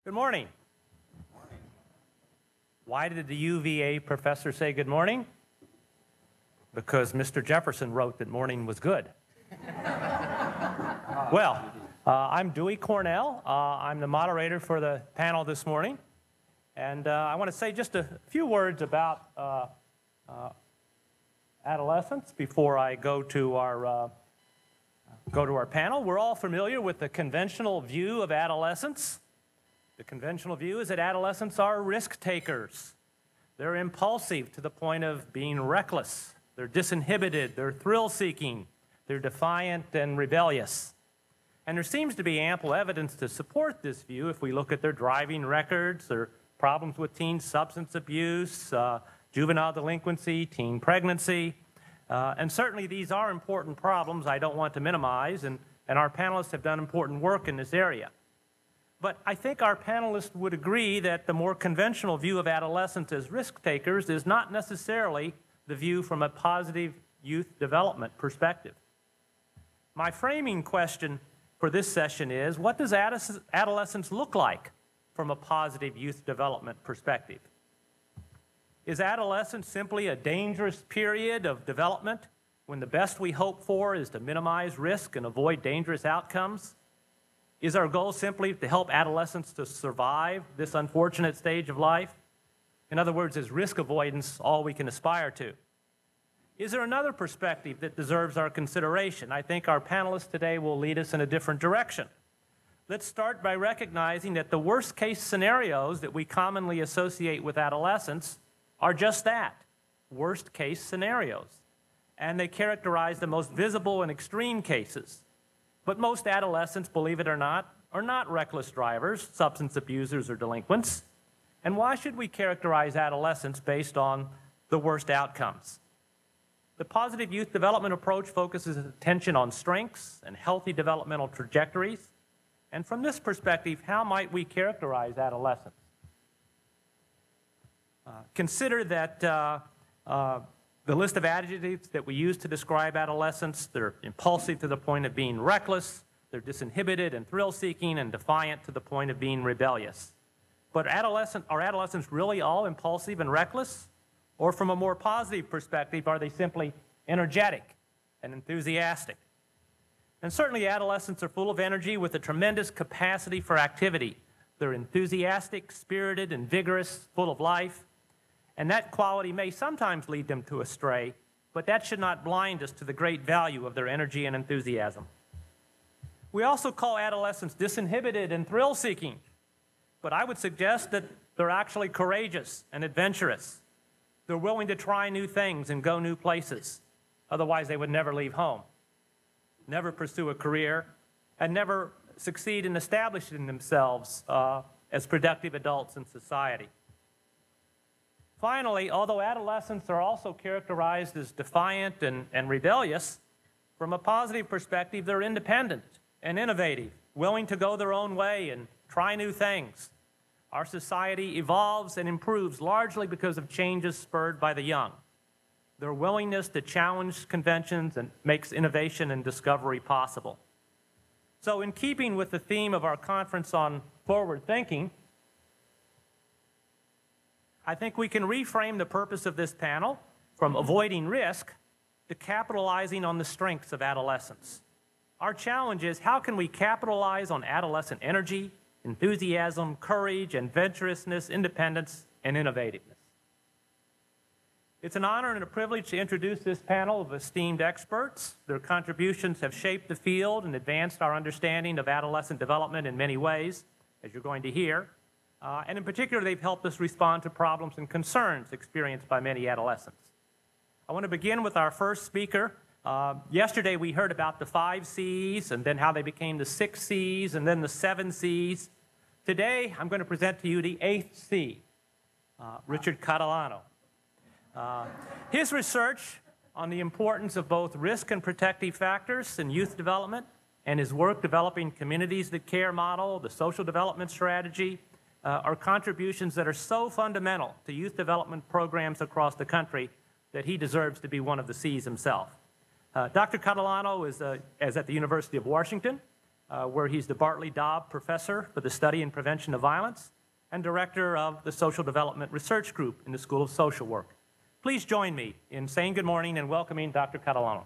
Good morning. Why did the UVA professor say good morning? Because Mr. Jefferson wrote that morning was good. Well, I'm Dewey Cornell. I'm the moderator for the panel this morning. And I want to say just a few words about adolescence before I go to our panel. We're all familiar with the conventional view of adolescence. The conventional view is that adolescents are risk takers. They're impulsive to the point of being reckless. They're disinhibited. They're thrill-seeking. They're defiant and rebellious. And there seems to be ample evidence to support this view if we look at their driving records, their problems with teen substance abuse, juvenile delinquency, teen pregnancy. And certainly these are important problems I don't want to minimize, and our panelists have done important work in this area. But I think our panelists would agree that the more conventional view of adolescents as risk takers is not necessarily the view from a positive youth development perspective. My framing question for this session is, what does adolescence look like from a positive youth development perspective? Is adolescence simply a dangerous period of development when the best we hope for is to minimize risk and avoid dangerous outcomes? Is our goal simply to help adolescents to survive this unfortunate stage of life? In other words, is risk avoidance all we can aspire to? Is there another perspective that deserves our consideration? I think our panelists today will lead us in a different direction. Let's start by recognizing that the worst-case scenarios that we commonly associate with adolescence are just that, worst-case scenarios. And they characterize the most visible and extreme cases. But most adolescents, believe it or not, are not reckless drivers, substance abusers, or delinquents. And why should we characterize adolescence based on the worst outcomes? The positive youth development approach focuses attention on strengths and healthy developmental trajectories. And from this perspective, how might we characterize adolescence? Consider that the list of adjectives that we use to describe adolescents: they're impulsive to the point of being reckless, they're disinhibited and thrill-seeking, and defiant to the point of being rebellious. But are adolescents really all impulsive and reckless? Or from a more positive perspective, are they simply energetic and enthusiastic? And certainly adolescents are full of energy with a tremendous capacity for activity. They're enthusiastic, spirited, and vigorous, full of life. And that quality may sometimes lead them to astray, but that should not blind us to the great value of their energy and enthusiasm. We also call adolescents disinhibited and thrill-seeking, but I would suggest that they're actually courageous and adventurous. They're willing to try new things and go new places. Otherwise, they would never leave home, never pursue a career, and never succeed in establishing themselves as productive adults in society. Finally, although adolescents are also characterized as defiant and rebellious, from a positive perspective, they're independent and innovative, willing to go their own way and try new things. Our society evolves and improves largely because of changes spurred by the young. Their willingness to challenge conventions and makes innovation and discovery possible. So in keeping with the theme of our conference on forward thinking, I think we can reframe the purpose of this panel from avoiding risk to capitalizing on the strengths of adolescence. Our challenge is, how can we capitalize on adolescent energy, enthusiasm, courage, adventurousness, independence, and innovativeness? It's an honor and a privilege to introduce this panel of esteemed experts. Their contributions have shaped the field and advanced our understanding of adolescent development in many ways, as you're going to hear. And in particular, they've helped us respond to problems and concerns experienced by many adolescents. I want to begin with our first speaker. Yesterday, we heard about the 5 C's and then how they became the 6 C's and then the 7 C's. Today, I'm going to present to you the 8th C, Richard Catalano. His research on the importance of both risk and protective factors in youth development and his work developing communities that care model, the social development strategy, are contributions that are so fundamental to youth development programs across the country that he deserves to be one of the C's himself. Dr. Catalano is at the University of Washington. where he's the Bartley Dobb Professor for the Study and Prevention of Violence and Director of the Social Development Research Group in the School of Social Work. Please join me in saying good morning and welcoming Dr. Catalano.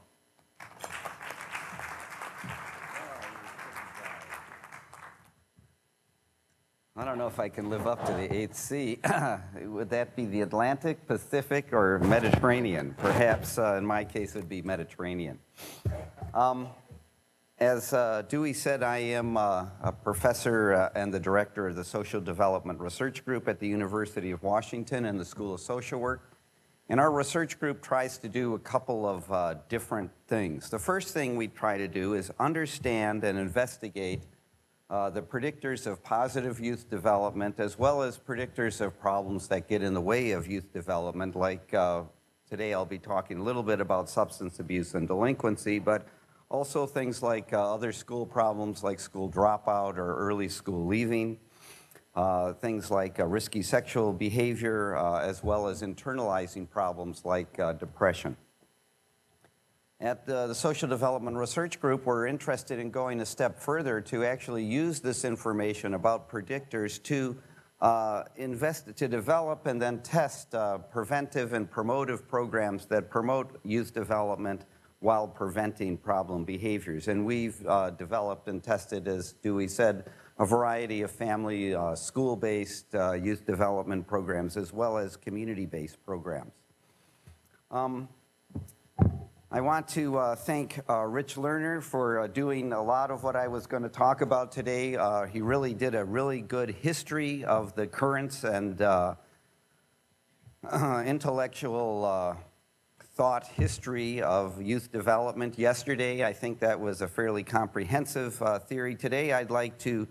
I don't know if I can live up to the 8th C. Would that be the Atlantic, Pacific, or Mediterranean? Perhaps, in my case, it would be Mediterranean. As Dewey said, I am a professor and the director of the Social Development Research Group at the University of Washington in the School of Social Work. And our research group tries to do a couple of different things. The first thing we try to do is understand and investigate the predictors of positive youth development, as well as predictors of problems that get in the way of youth development. Like today I'll be talking a little bit about substance abuse and delinquency, but also things like other school problems like school dropout or early school leaving, things like risky sexual behavior, as well as internalizing problems like depression. At the Social Development Research Group, we're interested in going a step further to actually use this information about predictors to develop and then test preventive and promotive programs that promote youth development while preventing problem behaviors. And we've developed and tested, as Dewey said, a variety of family, school-based youth development programs, as well as community-based programs. I want to thank Rich Lerner for doing a lot of what I was going to talk about today. He really did a really good history of the currents and intellectual thought history of youth development yesterday. I think that was a fairly comprehensive theory. Today I'd like to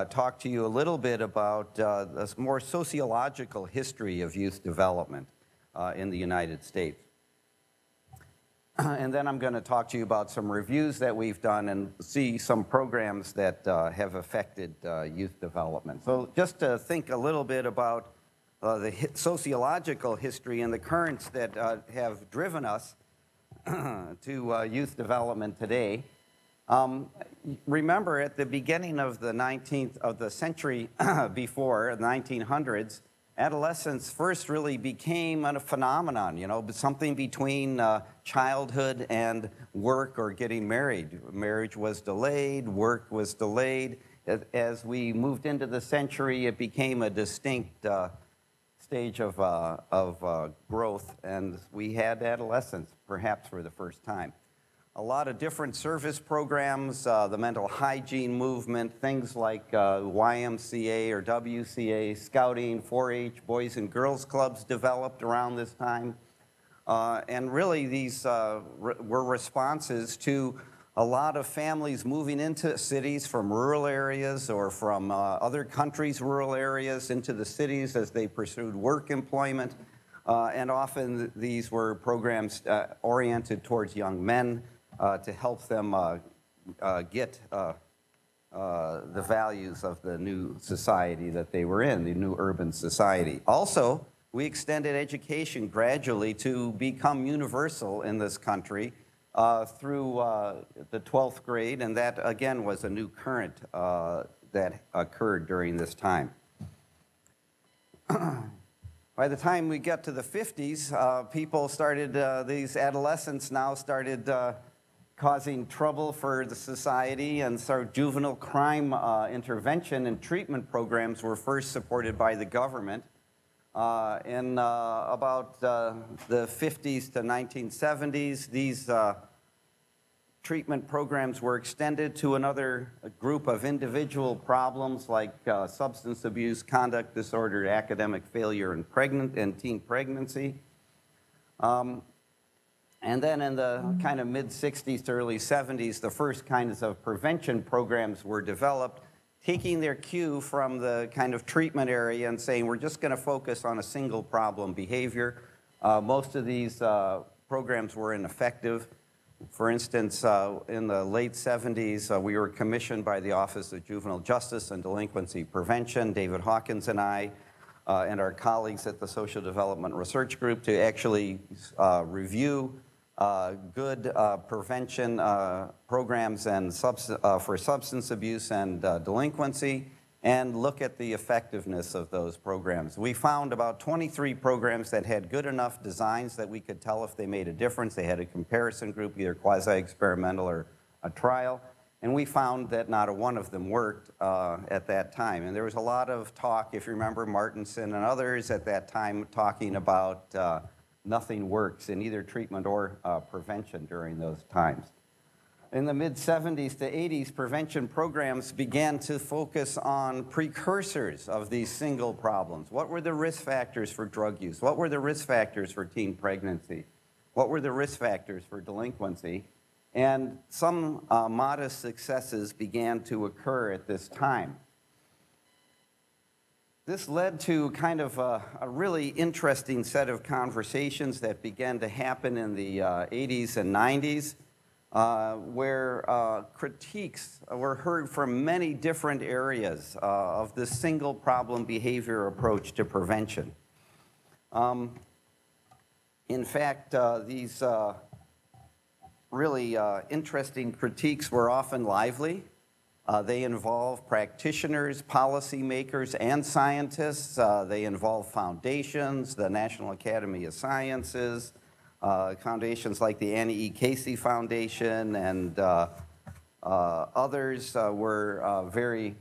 talk to you a little bit about this more sociological history of youth development in the United States. And then I'm going to talk to you about some reviews that we've done and see some programs that have affected youth development. So just to think a little bit about the sociological history and the currents that have driven us to youth development today. Remember, at the beginning of the century before, the 1900s, adolescence first really became a phenomenon, you know, something between childhood and work or getting married. Marriage was delayed, work was delayed. As we moved into the century, it became a distinct stage of growth, and we had adolescence, perhaps for the first time. A lot of different service programs, the mental hygiene movement, things like YMCA or WCA, scouting, 4-H, Boys and Girls Clubs developed around this time. And really these were responses to a lot of families moving into cities from rural areas or from other countries' rural areas into the cities as they pursued work employment. And often these were programs oriented towards young men, to help them get the values of the new society that they were in, the new urban society. Also, we extended education gradually to become universal in this country through the 12th grade, and that, again, was a new current that occurred during this time. By the time we get to the 50s, people started, these adolescents now started causing trouble for the society, and so juvenile crime intervention and treatment programs were first supported by the government. In about the 50s to 1970s, these treatment programs were extended to another group of individual problems like substance abuse, conduct disorder, academic failure, and teen pregnancy. And then in the kind of mid-60s to early 70s, the first kinds of prevention programs were developed, taking their cue from the kind of treatment area and saying, we're just going to focus on a single problem behavior. Most of these programs were ineffective. For instance, in the late 70s, we were commissioned by the Office of Juvenile Justice and Delinquency Prevention, David Hawkins and I, and our colleagues at the Social Development Research Group, to actually review good prevention programs and for substance abuse and delinquency, and look at the effectiveness of those programs. We found about 23 programs that had good enough designs that we could tell if they made a difference. They had a comparison group, either quasi-experimental or a trial, and we found that not a one of them worked at that time. And there was a lot of talk, if you remember, Martinson and others at that time talking about nothing works in either treatment or prevention during those times. In the mid-70s to 80s, prevention programs began to focus on precursors of these single problems. What were the risk factors for drug use? What were the risk factors for teen pregnancy? What were the risk factors for delinquency? And some modest successes began to occur at this time. This led to kind of a really interesting set of conversations that began to happen in the 80s and 90s, where critiques were heard from many different areas of this single problem behavior approach to prevention. In fact, these really interesting critiques were often lively. They involve practitioners, policymakers, and scientists. They involve foundations, the National Academy of Sciences, foundations like the Annie E. Casey Foundation, and others were very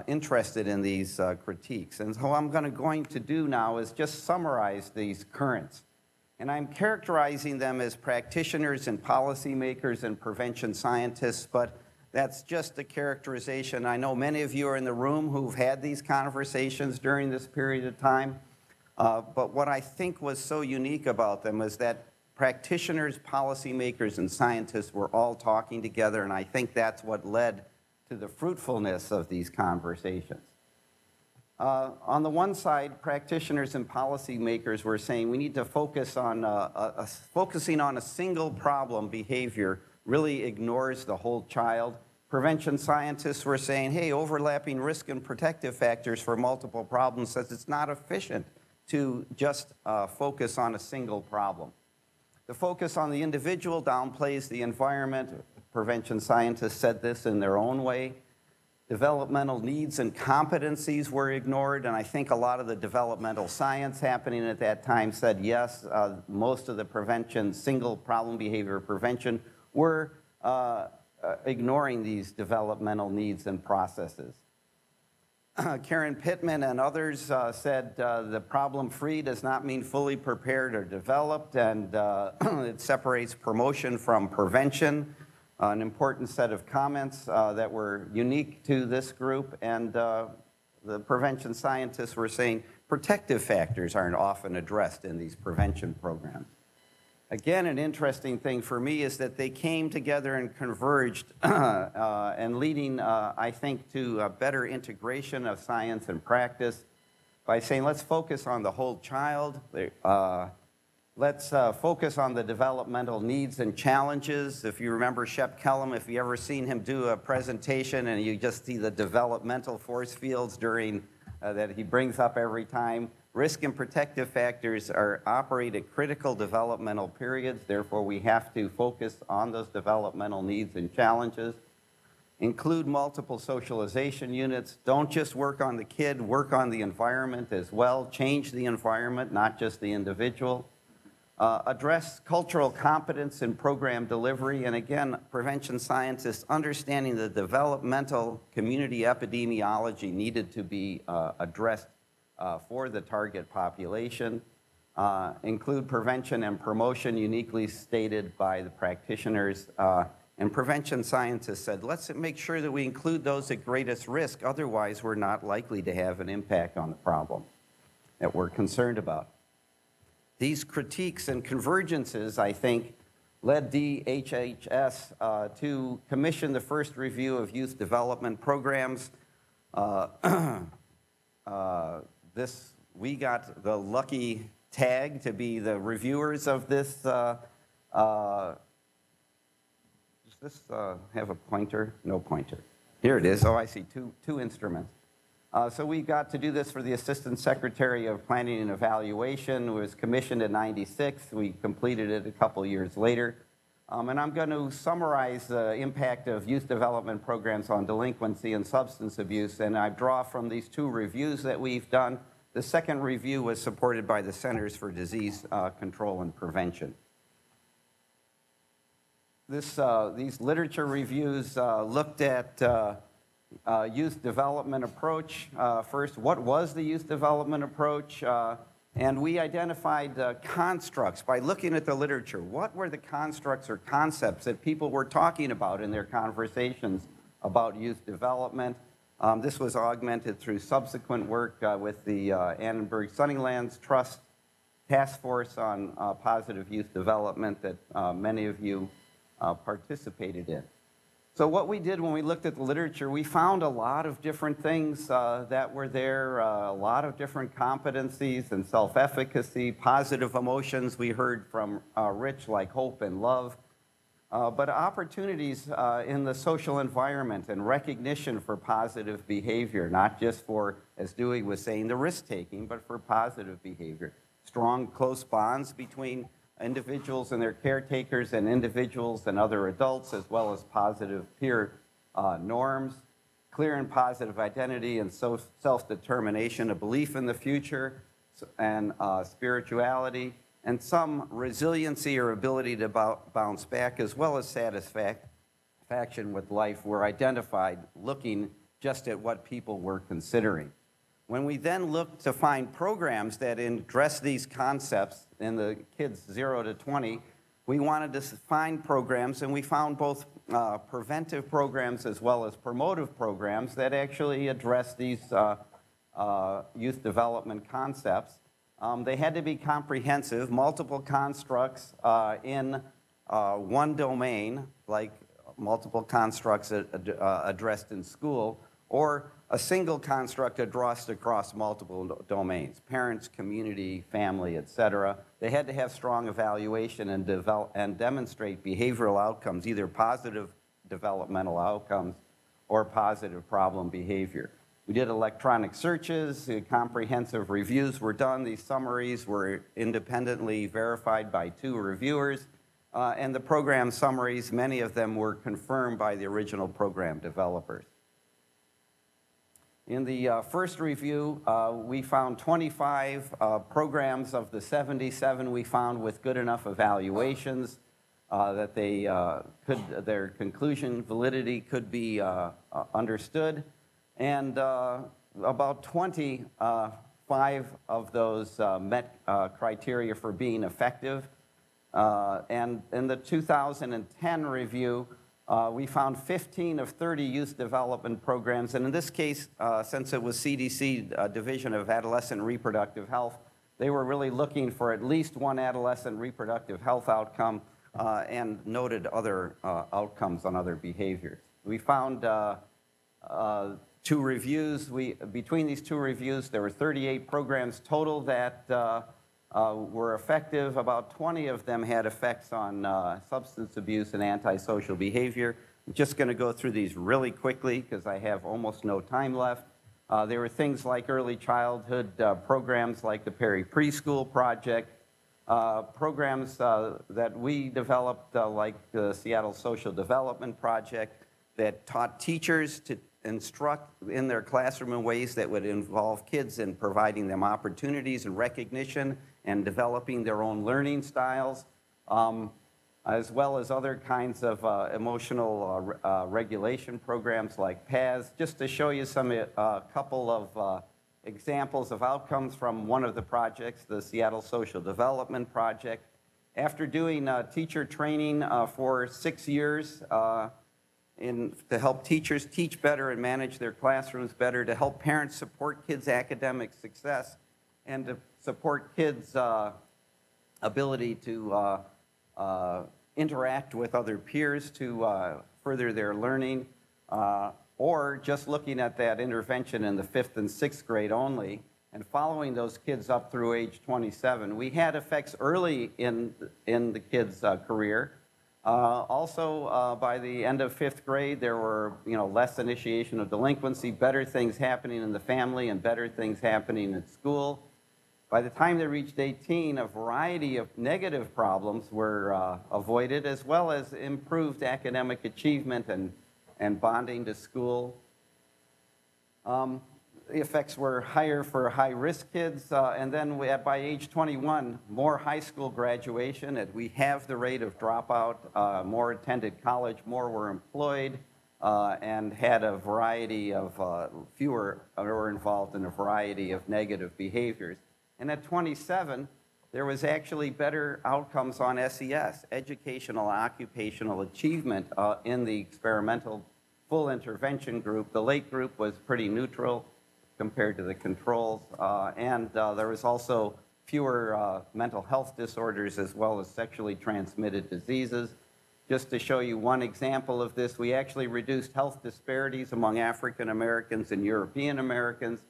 interested in these critiques. And so what I'm going to do now is just summarize these currents. And I'm characterizing them as practitioners and policymakers and prevention scientists, but that's just a characterization. I know many of you are in the room who've had these conversations during this period of time, but what I think was so unique about them is that practitioners, policymakers, and scientists were all talking together, and I think that's what led to the fruitfulness of these conversations. On the one side, practitioners and policymakers were saying we need to focus on focusing on a single problem behavior really ignores the whole child. Prevention scientists were saying, hey, overlapping risk and protective factors for multiple problems says it's not efficient to just focus on a single problem. The focus on the individual downplays the environment. Prevention scientists said this in their own way. Developmental needs and competencies were ignored, and I think a lot of the developmental science happening at that time said yes, most of the prevention, single problem behavior prevention, were ignoring these developmental needs and processes. Karen Pittman and others said the problem-free does not mean fully prepared or developed, and it separates promotion from prevention. An important set of comments that were unique to this group, and the prevention scientists were saying protective factors aren't often addressed in these prevention programs. Again, an interesting thing for me is that they came together and converged and leading, I think, to a better integration of science and practice by saying, let's focus on the whole child. Let's focus on the developmental needs and challenges. If you remember Shep Kellum, if you ever seen him do a presentation and you just see the developmental force fields during that he brings up every time, risk and protective factors operate at critical developmental periods. Therefore, we have to focus on those developmental needs and challenges. Include multiple socialization units. Don't just work on the kid, work on the environment as well. Change the environment, not just the individual. Address cultural competence in program delivery, and again, prevention scientists understanding the developmental community epidemiology needed to be addressed for the target population. Include prevention and promotion, uniquely stated by the practitioners, and prevention scientists said, let's make sure that we include those at greatest risk, otherwise we're not likely to have an impact on the problem that we're concerned about. These critiques and convergences, I think, led DHHS to commission the first review of youth development programs. We got the lucky tag to be the reviewers of this. Does this have a pointer? No pointer. Here it is. Oh, I see two instruments. So we got to do this for the Assistant Secretary of Planning and Evaluation. It was commissioned in '96. We completed it a couple years later. And I'm going to summarize the impact of youth development programs on delinquency and substance abuse, and I draw from these two reviews that we've done. The second review was supported by the Centers for Disease Control and Prevention. These literature reviews looked at youth development approach. First, what was the youth development approach? And we identified constructs by looking at the literature. What were the constructs or concepts that people were talking about in their conversations about youth development? This was augmented through subsequent work with the Annenberg-Sunnylands Trust Task Force on Positive Youth Development that many of you participated in. So what we did when we looked at the literature, we found a lot of different things that were there, a lot of different competencies and self-efficacy, positive emotions we heard from Rich, like hope and love, but opportunities in the social environment and recognition for positive behavior, not just for, as Dewey was saying, the risk-taking, but for positive behavior. Strong, close bonds between individuals and their caretakers and individuals and other adults, as well as positive peer norms, clear and positive identity and self-determination, a belief in the future and spirituality, and some resiliency or ability to bounce back, as well as satisfaction with life were identified looking just at what people were considering. When we then looked to find programs that address these concepts in the kids 0 to 20, we wanted to find programs, and we found both preventive programs as well as promotive programs that actually address these youth development concepts. They had to be comprehensive, multiple constructs in one domain, like multiple constructs addressed in school, or a single construct addressed across multiple domains, parents, community, family, etc. They had to have strong evaluation and demonstrate behavioral outcomes, either positive developmental outcomes or positive problem behavior. We did electronic searches, comprehensive reviews were done. These summaries were independently verified by 2 reviewers, and the program summaries, many of them were confirmed by the original program developers. In the first review, we found 25 programs of the 77 we found with good enough evaluations that their conclusion validity could be understood, and about 25 of those met criteria for being effective. And in the 2010 review, we found 15 of 30 youth development programs, and in this case, since it was CDC Division of Adolescent Reproductive Health, they were really looking for at least one adolescent reproductive health outcome and noted other outcomes on other behaviors. We found 2 reviews. Between these 2 reviews, there were 38 programs total that were effective. About 20 of them had effects on substance abuse and antisocial behavior. I'm just going to go through these really quickly because I have almost no time left. There were things like early childhood programs like the Perry Preschool Project, programs that we developed like the Seattle Social Development Project that taught teachers to instruct in their classroom in ways that would involve kids in providing them opportunities and recognition and developing their own learning styles, as well as other kinds of emotional regulation programs like PAS. Just to show you a couple of examples of outcomes from one of the projects, the Seattle Social Development Project. After doing teacher training for 6 years, to help teachers teach better and manage their classrooms better, to help parents support kids' academic success, and to support kids' ability to interact with other peers to further their learning, or just looking at that intervention in the 5th and 6th grade only, and following those kids up through age 27. We had effects early in the kids' career. Also, by the end of 5th grade, there were less initiation of delinquency, better things happening in the family, and better things happening at school. By the time they reached 18, a variety of negative problems were avoided, as well as improved academic achievement and bonding to school. The effects were higher for high-risk kids, and then by age 21, more high school graduation, and we have the rate of dropout, more attended college, more were employed, and had a variety of, fewer were involved in a variety of negative behaviors. And at 27, there was actually better outcomes on SES, educational and occupational achievement, in the experimental full intervention group. The late group was pretty neutral compared to the controls, and there was also fewer mental health disorders as well as sexually transmitted diseases. Just to show you one example of this, we actually reduced health disparities among African Americans and European Americans.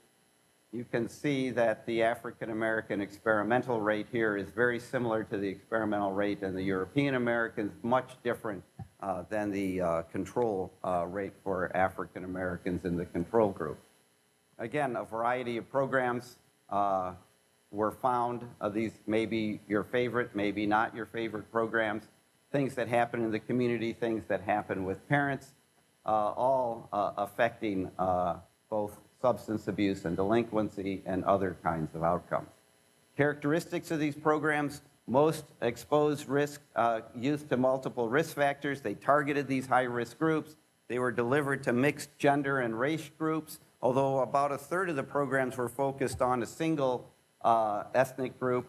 You can see that the African American experimental rate here is very similar to the experimental rate in the European Americans, much different than the control rate for African Americans in the control group. Again, a variety of programs were found. These may be your favorite, maybe not your favorite programs. Things that happen in the community, things that happen with parents, all affecting both substance abuse and delinquency and other kinds of outcomes. Characteristics of these programs: most exposed youth to multiple risk factors. They targeted these high-risk groups. They were delivered to mixed gender and race groups, although about a third of the programs were focused on a single ethnic group.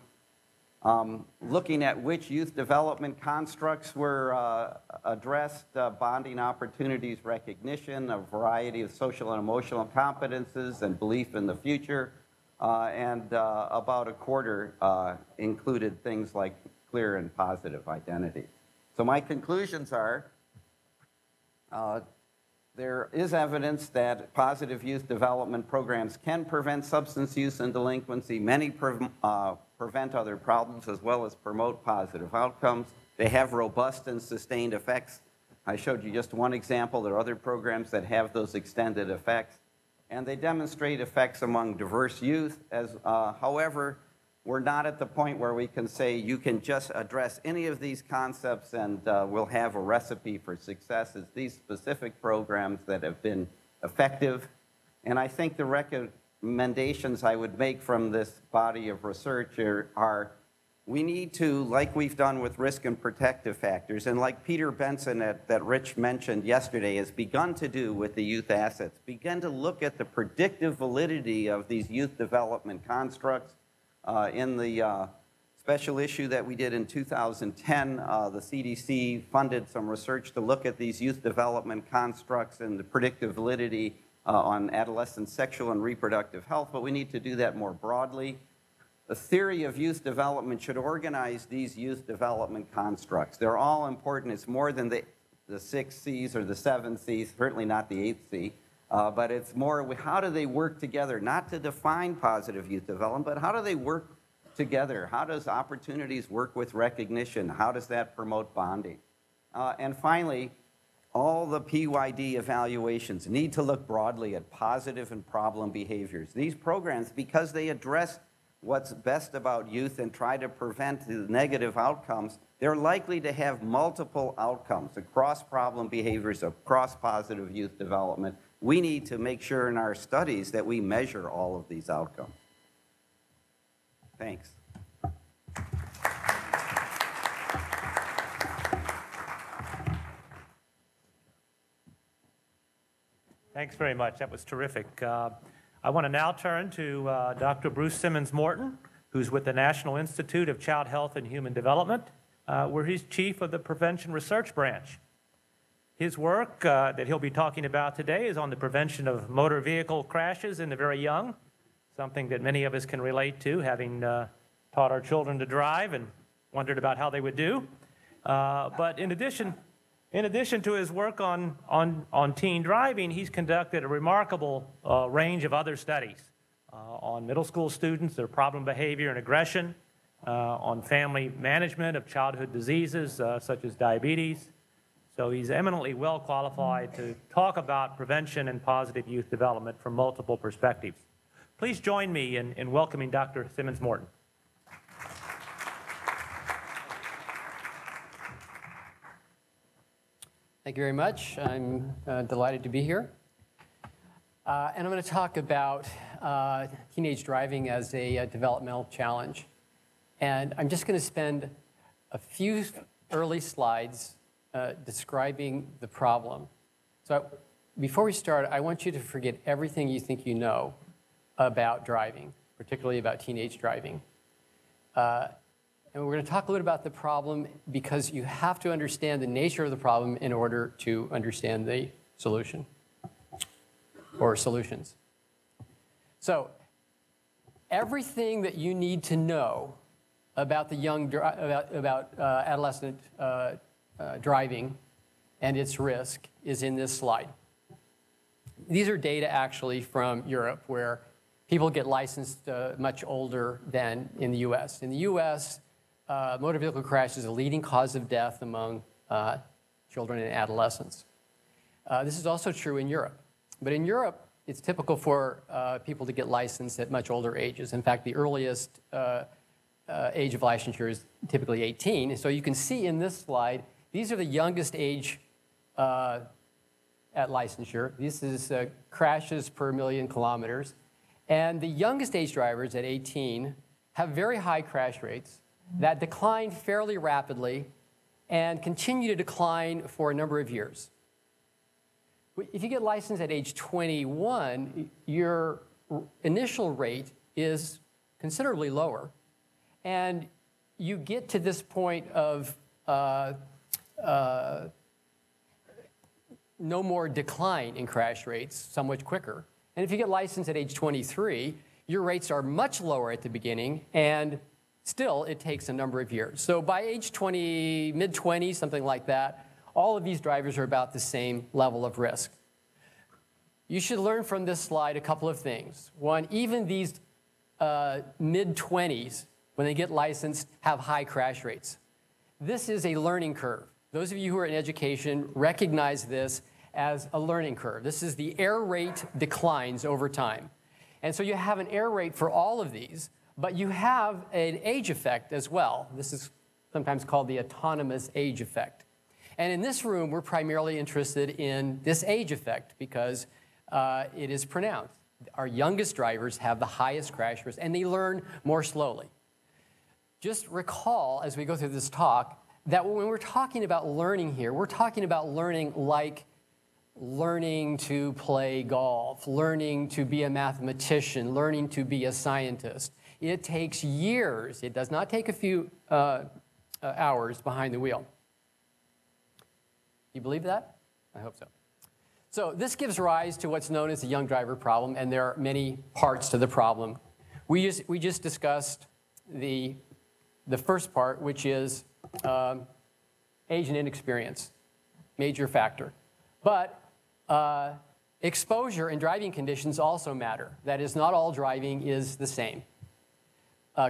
Looking at which youth development constructs were addressed: bonding opportunities, recognition, a variety of social and emotional competences, and belief in the future. And about a quarter included things like clear and positive identity. So my conclusions are, there is evidence that positive youth development programs can prevent substance use and delinquency. Many prevent other problems as well as promote positive outcomes. They have robust and sustained effects. I showed you just one example. There are other programs that have those extended effects. And they demonstrate effects among diverse youth. However, we're not at the point where we can say you can just address any of these concepts and we'll have a recipe for success. It's these specific programs that have been effective. And I think the recommendations I would make from this body of research are we need to, like we've done with risk and protective factors, and like Peter Benson that Rich mentioned yesterday has begun to do with the youth assets, begin to look at the predictive validity of these youth development constructs. In the special issue that we did in 2010, the CDC funded some research to look at these youth development constructs and the predictive validity on adolescent sexual and reproductive health, but we need to do that more broadly. The theory of youth development should organize these youth development constructs. They're all important. It's more than the 6 C's or the 7 C's, certainly not the 8th C, but it's more how do they work together, not to define positive youth development, but how do they work together? How does opportunities work with recognition? How does that promote bonding? And finally, all the PYD evaluations need to look broadly at positive and problem behaviors. These programs, because they address what's best about youth and try to prevent the negative outcomes, they're likely to have multiple outcomes across problem behaviors, across positive youth development. We need to make sure in our studies that we measure all of these outcomes. Thanks. Thanks very much. That was terrific. I want to now turn to Dr. Bruce Simons Morton, who's with the National Institute of Child Health and Human Development, where he's chief of the Prevention Research Branch. His work that he'll be talking about today is on the prevention of motor vehicle crashes in the very young, something that many of us can relate to, having taught our children to drive and wondered about how they would do. But in addition to his work on teen driving, he's conducted a remarkable range of other studies on middle school students, their problem behavior and aggression, on family management of childhood diseases such as diabetes. So he's eminently well qualified to talk about prevention and positive youth development from multiple perspectives. Please join me in welcoming Dr. Simons Morton. Thank you very much. I'm delighted to be here. And I'm going to talk about teenage driving as a developmental challenge. And I'm just going to spend a few early slides describing the problem. So before we start, I want you to forget everything you think you know about driving, particularly about teenage driving. And we're going to talk a little bit about the problem because you have to understand the nature of the problem in order to understand the solution or solutions. So everything that you need to know about the adolescent driving and its risk is in this slide. These are data actually from Europe where people get licensed much older than in the US. In the US, motor vehicle crash is a leading cause of death among children and adolescents. This is also true in Europe. But in Europe, it's typical for people to get licensed at much older ages. In fact, the earliest age of licensure is typically 18. And so you can see in this slide, these are the youngest age at licensure. This is crashes per million kilometers. And the youngest age drivers at 18 have very high crash rates that decline fairly rapidly and continue to decline for a number of years. If you get licensed at age 21, your initial rate is considerably lower, and you get to this point of no more decline in crash rates somewhat quicker. And if you get licensed at age 23, your rates are much lower at the beginning, and still, it takes a number of years. So by age 20, mid-20s, something like that, all of these drivers are about the same level of risk. You should learn from this slide a couple of things. One, even these mid-20s, when they get licensed, have high crash rates. This is a learning curve. Those of you who are in education recognize this as a learning curve. This is the error rate declines over time. And so you have an error rate for all of these, but you have an age effect as well. This is sometimes called the autonomous age effect. And in this room, we're primarily interested in this age effect because it is pronounced. Our youngest drivers have the highest crash risk, and they learn more slowly. Just recall, as we go through this talk, that when we're talking about learning here, we're talking about learning like learning to play golf, learning to be a mathematician, learning to be a scientist. It takes years. It does not take a few hours behind the wheel. You believe that? I hope so. So this gives rise to what's known as the young driver problem, and there are many parts to the problem. We just discussed the first part, which is age and inexperience, major factor. But exposure and driving conditions also matter. That is, not all driving is the same.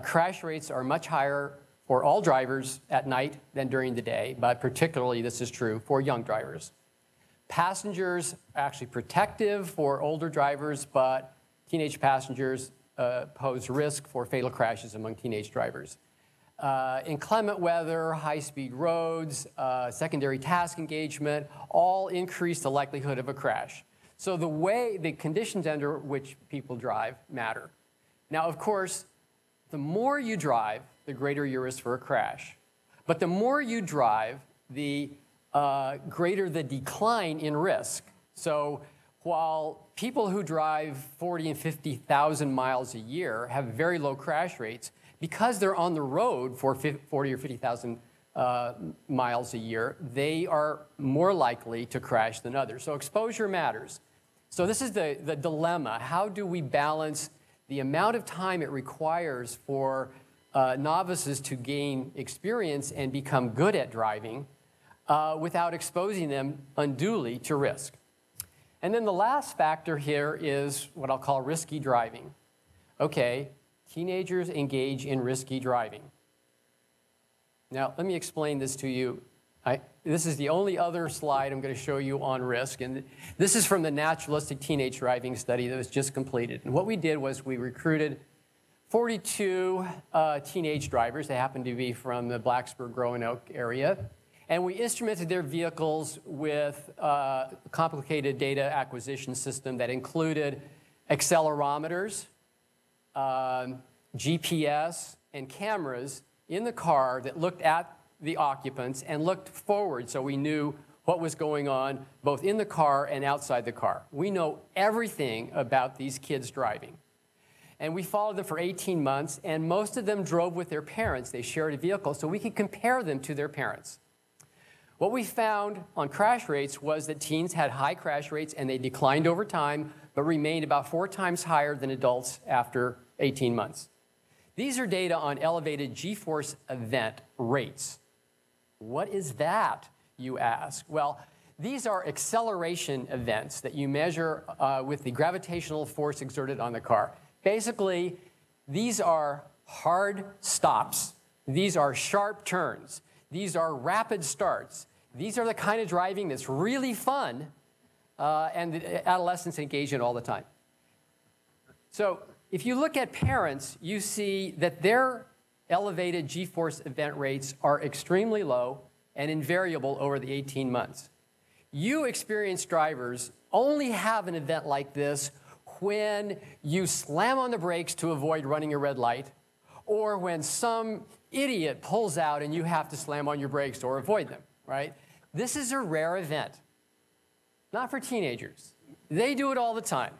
Crash rates are much higher for all drivers at night than during the day, but particularly this is true for young drivers. Passengers are actually protective for older drivers, but teenage passengers pose risk for fatal crashes among teenage drivers. Inclement weather, high-speed roads, secondary task engagement, all increase the likelihood of a crash. So the conditions under which people drive matter. Now, of course, the more you drive, the greater your risk for a crash. But the more you drive, the greater the decline in risk. So while people who drive 40 and 50,000 miles a year have very low crash rates, because they're on the road for 40 or 50,000 miles a year, they are more likely to crash than others. So exposure matters. So this is the dilemma. How do we balance the amount of time it requires for novices to gain experience and become good at driving without exposing them unduly to risk? And then the last factor here is what I'll call risky driving. Okay, teenagers engage in risky driving. Now, let me explain this to you This is the only other slide I'm going to show you on risk. And this is from the naturalistic teenage driving study that was just completed. And what we did was we recruited 42 teenage drivers. They happened to be from the Blacksburg, Roanoke area. And we instrumented their vehicles with a complicated data acquisition system that included accelerometers, GPS, and cameras in the car that looked at the occupants and looked forward so we knew what was going on both in the car and outside the car. We know everything about these kids driving. And we followed them for 18 months, and most of them drove with their parents. They shared a vehicle, so we could compare them to their parents. What we found on crash rates was that teens had high crash rates, and they declined over time, but remained about 4 times higher than adults after 18 months. These are data on elevated G-force event rates. What is that, you ask? Well, these are acceleration events that you measure with the gravitational force exerted on the car. Basically, these are hard stops. These are sharp turns. These are rapid starts. These are the kind of driving that's really fun, and the adolescents engage in all the time. So if you look at parents, you see that their elevated G-force event rates are extremely low and invariable over the 18 months. You experienced drivers only have an event like this when you slam on the brakes to avoid running a red light, or when some idiot pulls out and you have to slam on your brakes or avoid them, right? This is a rare event. Not for teenagers. They do it all the time.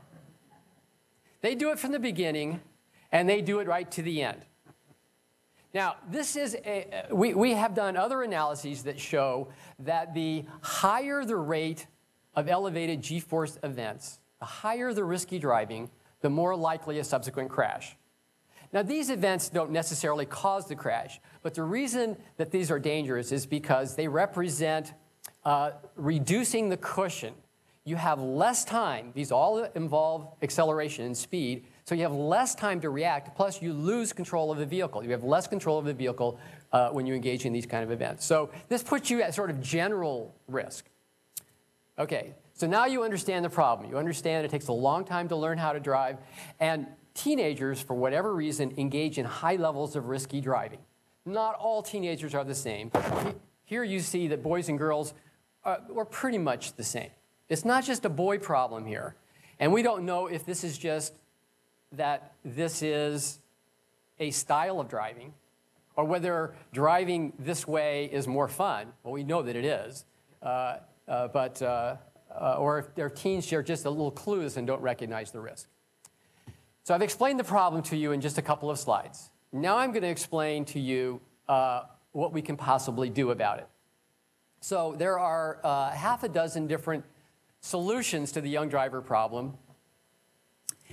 They do it from the beginning, and they do it right to the end. Now, this is we have done other analyses that show that the higher the rate of elevated G-force events, the higher the risky driving, the more likely a subsequent crash. Now, these events don't necessarily cause the crash, but the reason that these are dangerous is because they represent reducing the cushion. You have less time. These all involve acceleration and speed, so you have less time to react, plus you lose control of the vehicle. You have less control of the vehicle when you engage in these kind of events. So this puts you at sort of general risk. Okay, so now you understand the problem. You understand it takes a long time to learn how to drive, and teenagers, for whatever reason, engage in high levels of risky driving. Not all teenagers are the same. Here you see that boys and girls are pretty much the same. It's not just a boy problem here. And we don't know if this is just that this is a style of driving, or whether driving this way is more fun. Well, we know that it is. Or if their teens are just a little clueless and don't recognize the risk. So I've explained the problem to you in just a couple of slides. Now I'm going to explain to you what we can possibly do about it. So there are half a dozen different solutions to the young driver problem.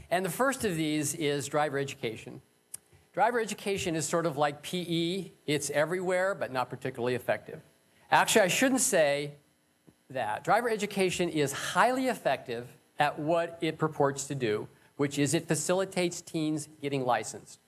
And the first of these is driver education. Driver education is sort of like PE. It's everywhere, but not particularly effective. Actually, I shouldn't say that. Driver education is highly effective at what it purports to do, which is it facilitates teens getting licensed.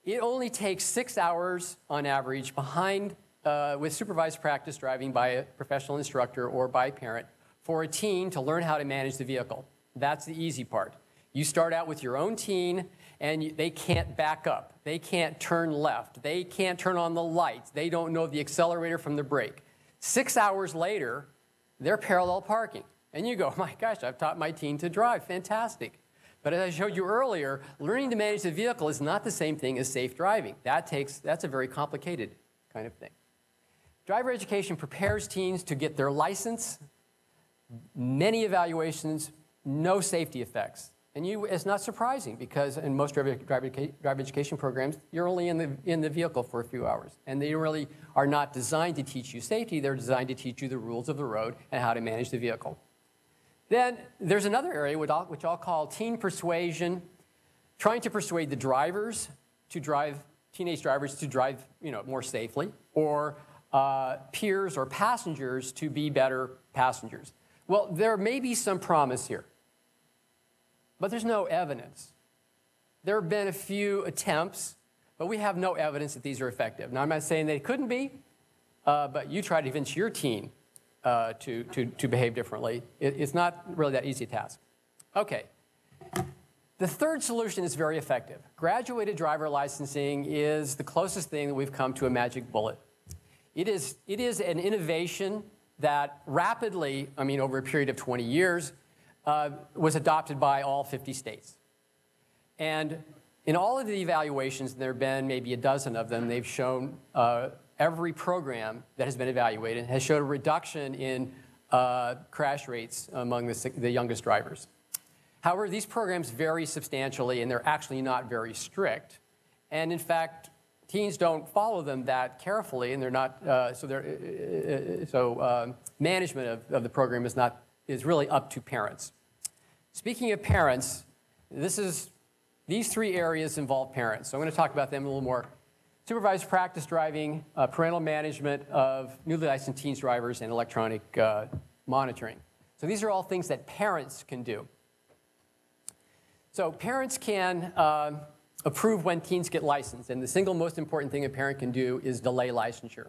It only takes 6 hours on average with supervised practice driving by a professional instructor or by a parent for a teen to learn how to manage the vehicle. That's the easy part. You start out with your own teen, and they can't back up. They can't turn left. They can't turn on the lights. They don't know the accelerator from the brake. 6 hours later, they're parallel parking. And you go, my gosh, I've taught my teen to drive. Fantastic. But as I showed you earlier, learning to manage the vehicle is not the same thing as safe driving. That's a very complicated kind of thing. Driver education prepares teens to get their license, many evaluations, no safety effects. And it's not surprising because in most driver education programs, you're only in the vehicle for a few hours. And they really are not designed to teach you safety. They're designed to teach you the rules of the road and how to manage the vehicle. Then there's another area which I'll call teen persuasion, trying to persuade the drivers to drive, teenage drivers to drive more safely, or peers or passengers to be better passengers. Well, there may be some promise here, but there's no evidence. There have been a few attempts, but we have no evidence that these are effective. Now, I'm not saying they couldn't be, but you try to convince your teen to behave differently. It's not really that easy a task. Okay. The third solution is very effective. Graduated driver licensing is the closest thing that we've come to a magic bullet. It is an innovation that rapidly, I mean, over a period of 20 years, was adopted by all 50 states. And in all of the evaluations, there have been maybe a dozen of them, they've shown every program that has been evaluated has showed a reduction in crash rates among the youngest drivers. However, these programs vary substantially, and they're actually not very strict. And in fact, teens don't follow them that carefully, and they're not. Management of the program is really up to parents. Speaking of parents, these three areas involve parents. So I'm going to talk about them a little more. Supervised practice driving, parental management of newly licensed teens drivers, and electronic monitoring. So these are all things that parents can do. So parents can approve when teens get licensed, and the single most important thing a parent can do is delay licensure.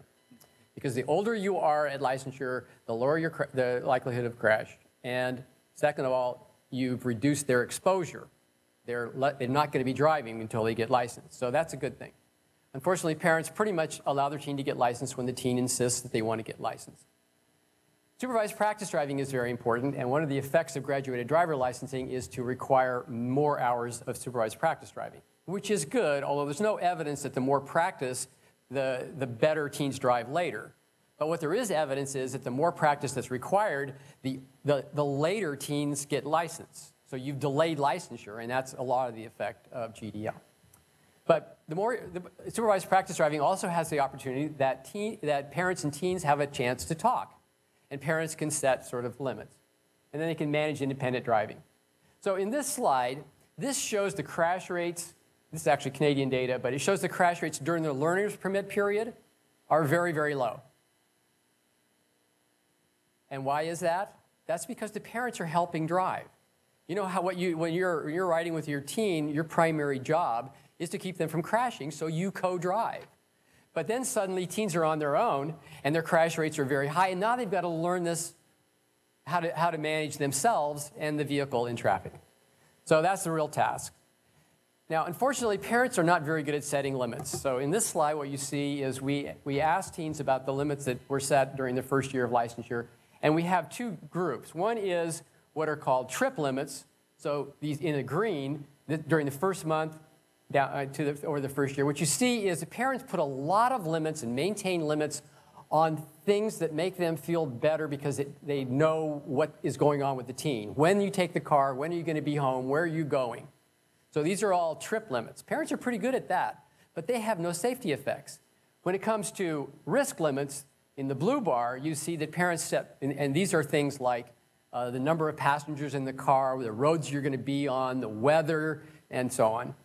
Because the older you are at licensure, the lower the likelihood of crash. And second of all, you've reduced their exposure. They're not going to be driving until they get licensed, so that's a good thing. Unfortunately, parents pretty much allow their teen to get licensed when the teen insists that they want to get licensed. Supervised practice driving is very important, and one of the effects of graduated driver licensing is to require more hours of supervised practice driving, which is good, although there's no evidence that the more practice, the better teens drive later. But what there is evidence is that the more practice that's required, the later teens get licensed. So you've delayed licensure, and that's a lot of the effect of GDL. But the supervised practice driving also has the opportunity that parents and teens have a chance to talk. And parents can set sort of limits. And then they can manage independent driving. So in this slide, this shows the crash rates. This is actually Canadian data, but it shows the crash rates during the learner's permit period are very, very low. And why is that? That's because the parents are helping drive. You know how when you're riding with your teen, your primary job is to keep them from crashing, so you co-drive. But then suddenly teens are on their own, and their crash rates are very high, and now they've got to learn this, how to manage themselves and the vehicle in traffic. So that's the real task. Now, unfortunately, parents are not very good at setting limits. So in this slide, what you see is we asked teens about the limits that were set during the first year of licensure, and we have two groups. One is what are called trip limits. So these in the green, during the first month, down over the first year. What you see is the parents put a lot of limits and maintain limits on things that make them feel better because they know what is going on with the teen. When you take the car, when are you going to be home, where are you going? So these are all trip limits. Parents are pretty good at that, but they have no safety effects. When it comes to risk limits, in the blue bar, you see that parents set, and these are things like the number of passengers in the car, the roads you're going to be on, the weather, and so on.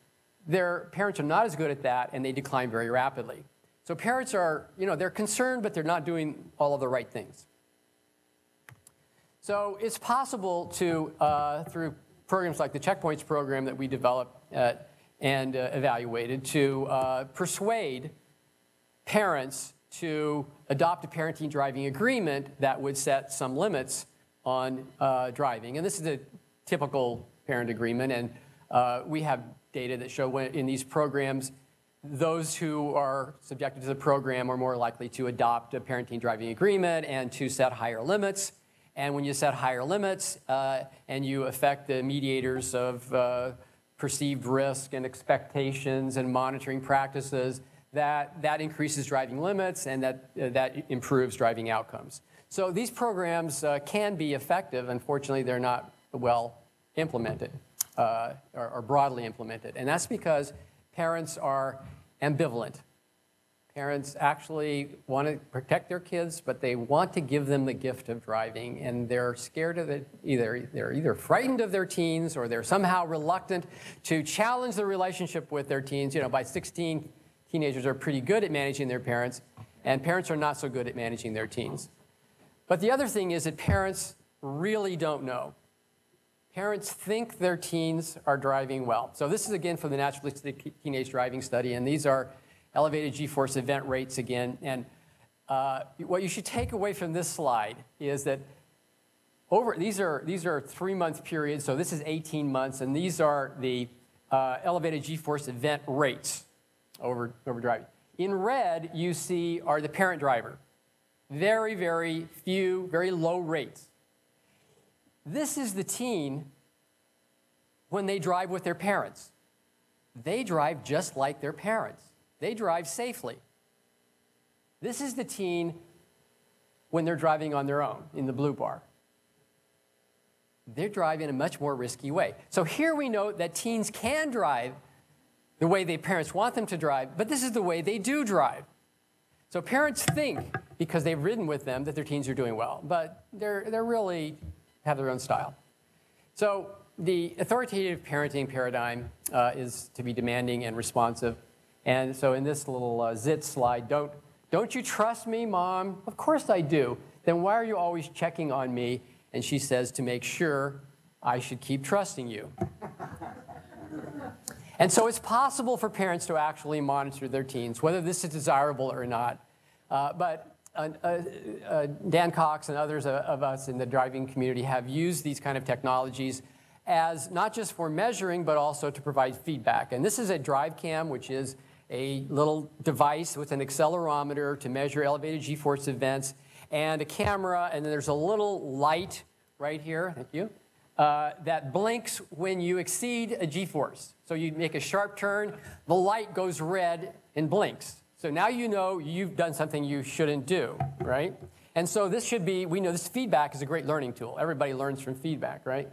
Their parents are not as good at that, and they decline very rapidly. So parents are, they're concerned, but they're not doing all of the right things. So it's possible to, through programs like the Checkpoints program that we developed and evaluated, to persuade parents to adopt a parenting driving agreement that would set some limits on driving. And this is a typical parent agreement, and we have data that show in these programs, those who are subjected to the program are more likely to adopt a parenting driving agreement and to set higher limits. And when you set higher limits and you affect the mediators of perceived risk and expectations and monitoring practices, that increases driving limits and that improves driving outcomes. So these programs can be effective. Unfortunately, they're not well implemented. Or broadly implemented. And that's because parents are ambivalent. Parents actually want to protect their kids, but they want to give them the gift of driving, and they're scared of it. They're either frightened of their teens or they're somehow reluctant to challenge the relationship with their teens. By 16, teenagers are pretty good at managing their parents, and parents are not so good at managing their teens. But the other thing is that parents really don't know. Parents think their teens are driving well. So this is, again, from the Naturalistic Teenage Driving Study, and these are elevated G-force event rates again. And what you should take away from this slide is that these are 3-month periods, so this is 18 months, and these are the elevated G-force event rates over driving. In red, you see are the parent driver. Very, very few, very low rates. This is the teen when they drive with their parents. They drive just like their parents. They drive safely. This is the teen when they're driving on their own in the blue bar. They drive in a much more risky way. So here we note that teens can drive the way their parents want them to drive, but this is the way they do drive. So parents think, because they've ridden with them, that their teens are doing well, but they're really have their own style. So the authoritative parenting paradigm is to be demanding and responsive. And so in this little zit slide, don't you trust me, Mom? Of course I do. Then why are you always checking on me? And she says, to make sure I should keep trusting you. And so it's possible for parents to actually monitor their teens, whether this is desirable or not. But Dan Cox and others of us in the driving community have used these kind of technologies as not just for measuring, but also to provide feedback. And this is a drive cam, which is a little device with an accelerometer to measure elevated G-force events, and a camera, and then there's a little light right here, thank you, that blinks when you exceed a G-force. So you make a sharp turn, the light goes red and blinks. So now you know you've done something you shouldn't do, right? And so this should be, we know this feedback is a great learning tool. Everybody learns from feedback, right?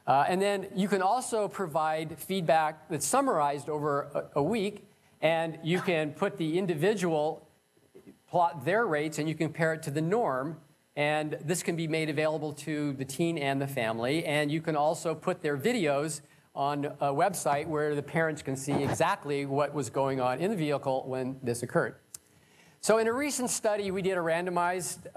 And then you can also provide feedback that's summarized over a week, and you can put the individual, plot their rates, and you compare it to the norm. And this can be made available to the teen and the family. And you can also put their videos on a website where the parents can see exactly what was going on in the vehicle when this occurred. So in a recent study, we did a randomized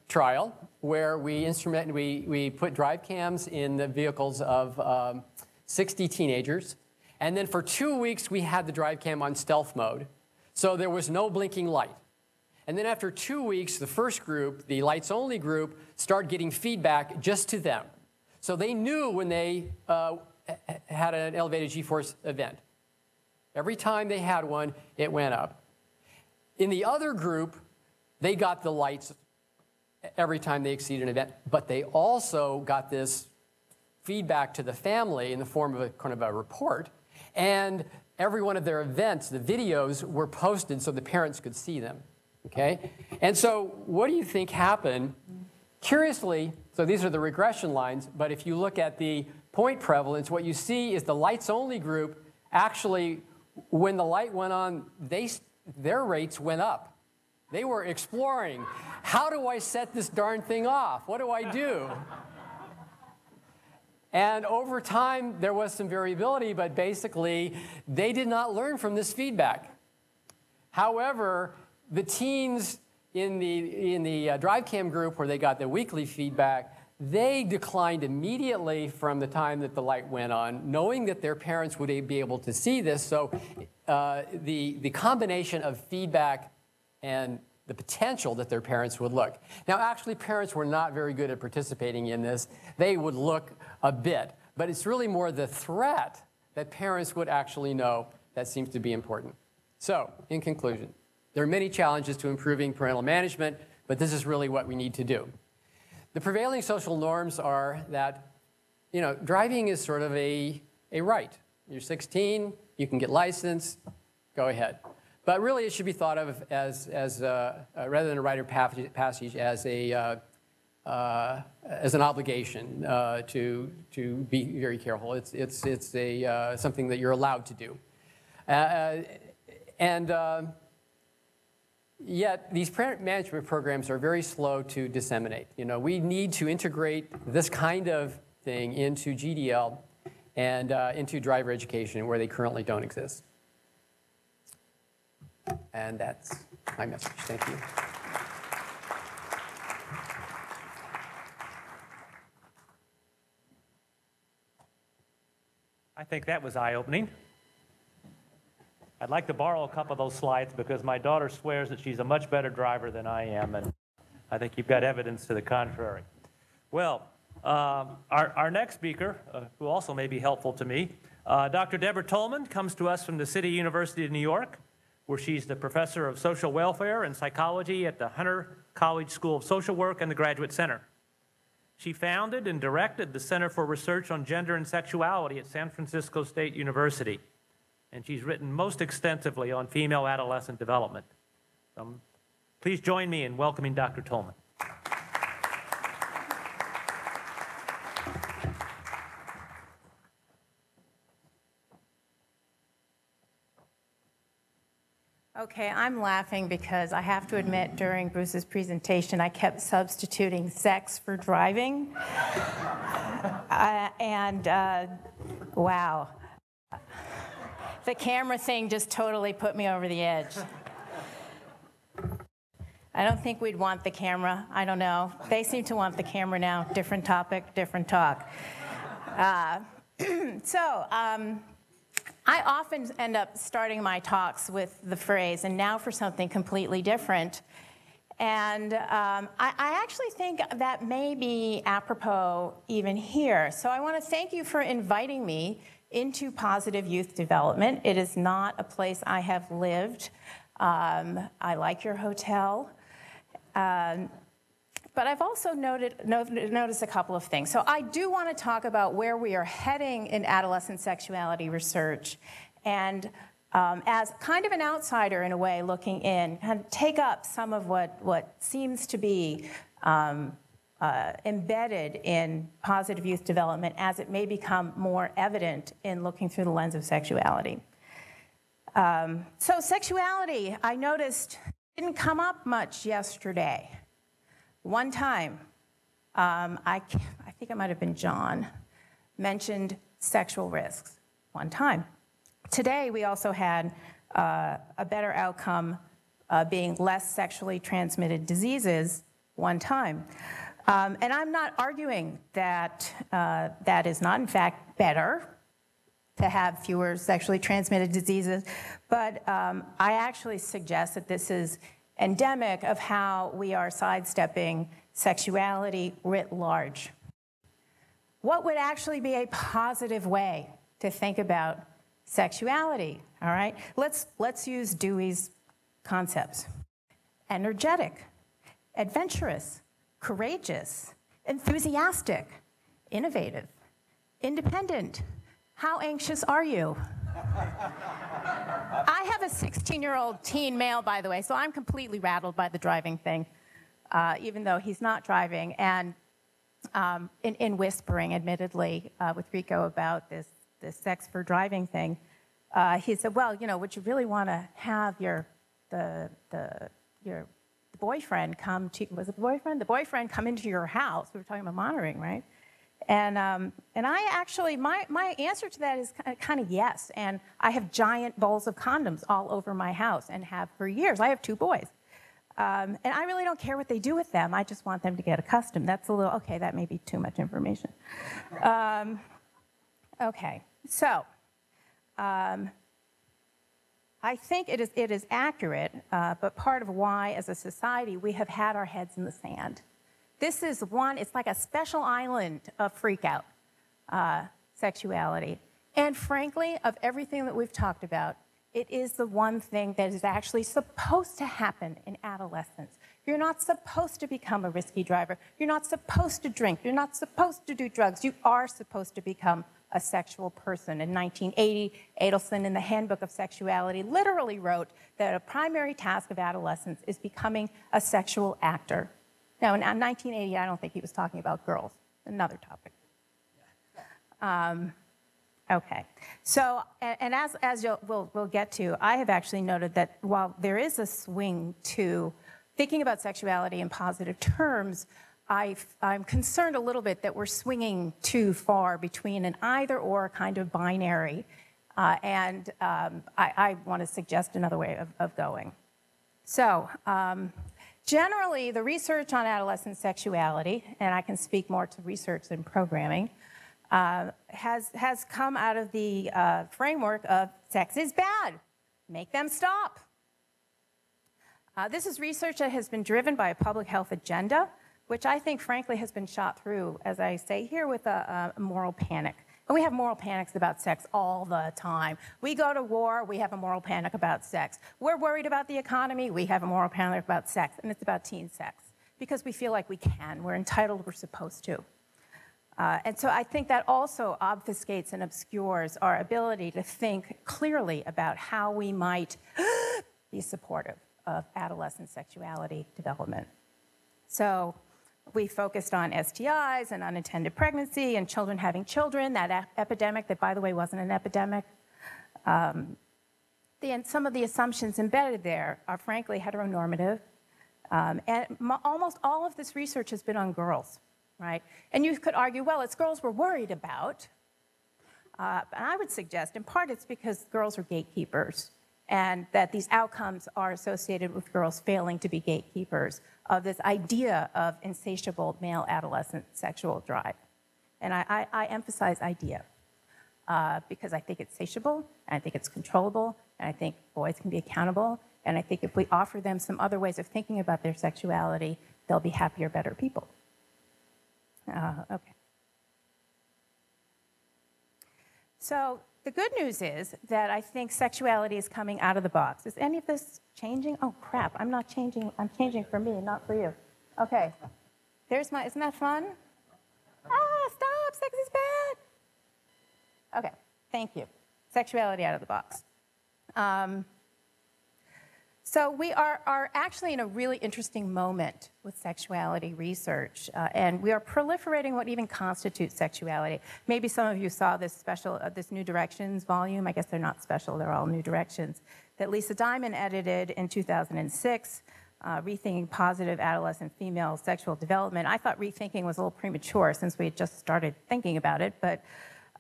trial where we put drive cams in the vehicles of 60 teenagers. And then for 2 weeks, we had the drive cam on stealth mode. So there was no blinking light. And then after 2 weeks, the first group, the lights only group, started getting feedback just to them. So they knew when they had an elevated G-force event. Every time they had one, it went up. In the other group, they got the lights every time they exceeded an event, but they also got this feedback to the family in the form of a kind of a report, and every one of their events, the videos, were posted so the parents could see them, okay? And so what do you think happened? Curiously, so these are the regression lines, but if you look at the point prevalence, what you see is the lights-only group, actually, when the light went on, their rates went up. They were exploring, how do I set this darn thing off? What do I do? And over time, there was some variability, but basically, they did not learn from this feedback. However, the teens in the drive cam group where they got the weekly feedback, they declined immediately from the time that the light went on, knowing that their parents would be able to see this. So the combination of feedback and the potential that their parents would look. Now, actually, parents were not very good at participating in this. They would look a bit, but it's really more the threat that parents would actually know that seems to be important. So, in conclusion, there are many challenges to improving parental management, but this is really what we need to do. The prevailing social norms are that, driving is sort of a right. You're 16, you can get licensed, go ahead. But really, it should be thought of as rather than a rite of passage, as an obligation to be very careful. It's something that you're allowed to do, yet these parent management programs are very slow to disseminate. We need to integrate this kind of thing into GDL and into driver education where they currently don't exist. And that's my message. Thank you. I think that was eye-opening. I'd like to borrow a couple of those slides because my daughter swears that she's a much better driver than I am, and I think you've got evidence to the contrary. Well, our next speaker, who also may be helpful to me, Dr. Deborah Tolman, comes to us from the City University of New York, where she's the professor of social welfare and psychology at the Hunter College School of Social Work and the Graduate Center. She founded and directed the Center for Research on Gender and Sexuality at San Francisco State University, and she's written most extensively on female adolescent development. Please join me in welcoming Dr. Tolman. Okay, I'm laughing because I have to admit during Bruce's presentation I kept substituting sex for driving. Wow. The camera thing just totally put me over the edge. I don't think we'd want the camera. I don't know. They seem to want the camera now. Different topic, different talk. I often end up starting my talks with the phrase, and now for something completely different. And I actually think that may be apropos even here. So I want to thank you for inviting me into positive youth development. It is not a place I have lived. I like your hotel. But I've also noticed a couple of things. So I do want to talk about where we are heading in adolescent sexuality research, and as kind of an outsider in a way looking in, kind of take up some of what seems to be embedded in positive youth development as it may become more evident in looking through the lens of sexuality. So sexuality, I noticed, didn't come up much yesterday. One time, I think it might have been John, mentioned sexual risks. One time. Today, we also had a better outcome being less sexually transmitted diseases. One time. And I'm not arguing that that is not, in fact, better to have fewer sexually transmitted diseases, but I actually suggest that this is endemic of how we are sidestepping sexuality writ large. What would actually be a positive way to think about sexuality? All right, let's use Dewey's concepts. Energetic, adventurous, courageous, enthusiastic, innovative, independent. How anxious are you? I have a 16-year-old teen male, by the way, so I'm completely rattled by the driving thing, even though he's not driving. And in whispering, admittedly, with Rico about this sex for driving thing, he said, well, you know, would you really want to have your boyfriend come to, was it the boyfriend? The boyfriend come into your house. We were talking about monitoring, right? And I actually, my answer to that is kind of yes. And I have giant bowls of condoms all over my house and have for years. I have 2 boys. And I really don't care what they do with them. I just want them to get accustomed. That's a little, okay, that may be too much information. Okay, so I think it is accurate, but part of why, as a society, we have had our heads in the sand. This is one, it's like a special island of freak-out sexuality. And frankly, of everything that we've talked about, it is the one thing that is actually supposed to happen in adolescence. You're not supposed to become a risky driver. You're not supposed to drink. You're not supposed to do drugs. You are supposed to become a sexual person. In 1980, Adelson, in the Handbook of Sexuality, literally wrote that a primary task of adolescence is becoming a sexual actor. Now, in 1980, I don't think he was talking about girls. Another topic. Okay. So, and as we'll get to, I have actually noted that while there is a swing to thinking about sexuality in positive terms, I'm concerned a little bit that we're swinging too far between an either-or kind of binary, and I want to suggest another way of going. So, generally, the research on adolescent sexuality, and I can speak more to research than programming, has come out of the framework of sex is bad. make them stop. This is research that has been driven by a public health agenda, which I think, frankly, has been shot through, as I say here, with a moral panic. And we have moral panics about sex all the time. We go to war, we have a moral panic about sex. We're worried about the economy, we have a moral panic about sex, and it's about teen sex, because we feel like we can, we're entitled, we're supposed to. And so I think that also obfuscates and obscures our ability to think clearly about how we might be supportive of adolescent sexuality development. So we focused on STIs and unintended pregnancy and children having children, that epidemic that, by the way, wasn't an epidemic. And some of the assumptions embedded there are, frankly, heteronormative. And almost all of this research has been on girls, right? And you could argue, well, it's girls we're worried about. And I would suggest, in part, it's because girls are gatekeepers, and that these outcomes are associated with girls failing to be gatekeepers of this idea of insatiable male adolescent sexual drive. And I emphasize idea, because I think it's satiable, and I think it's controllable, and I think boys can be accountable, and I think if we offer them some other ways of thinking about their sexuality, they'll be happier, better people. Okay. So the good news is that I think sexuality is coming out of the box. Is any of this changing? Oh, crap, I'm not changing. I'm changing for me, not for you. Okay. There's my, isn't that fun? Ah, stop, sex is bad. Okay, thank you. Sexuality out of the box. So we are actually in a really interesting moment with sexuality research, and we are proliferating what even constitutes sexuality. Maybe some of you saw this special, this New Directions volume. I guess they're not special, they're all New Directions, that Lisa Diamond edited in 2006, Rethinking Positive Adolescent Female Sexual Development. I thought rethinking was a little premature since we had just started thinking about it, but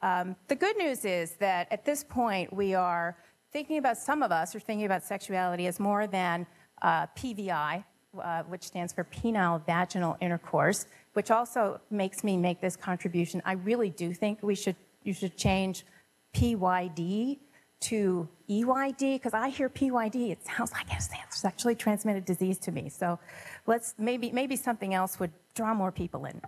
the good news is that at this point we are thinking about, some of us are thinking about sexuality as more than PVI, which stands for penile vaginal intercourse, which also makes me make this contribution. I really do think you should change PYD to EYD, because I hear PYD, it sounds like it stands for sexually transmitted disease to me. So maybe something else would draw more people in.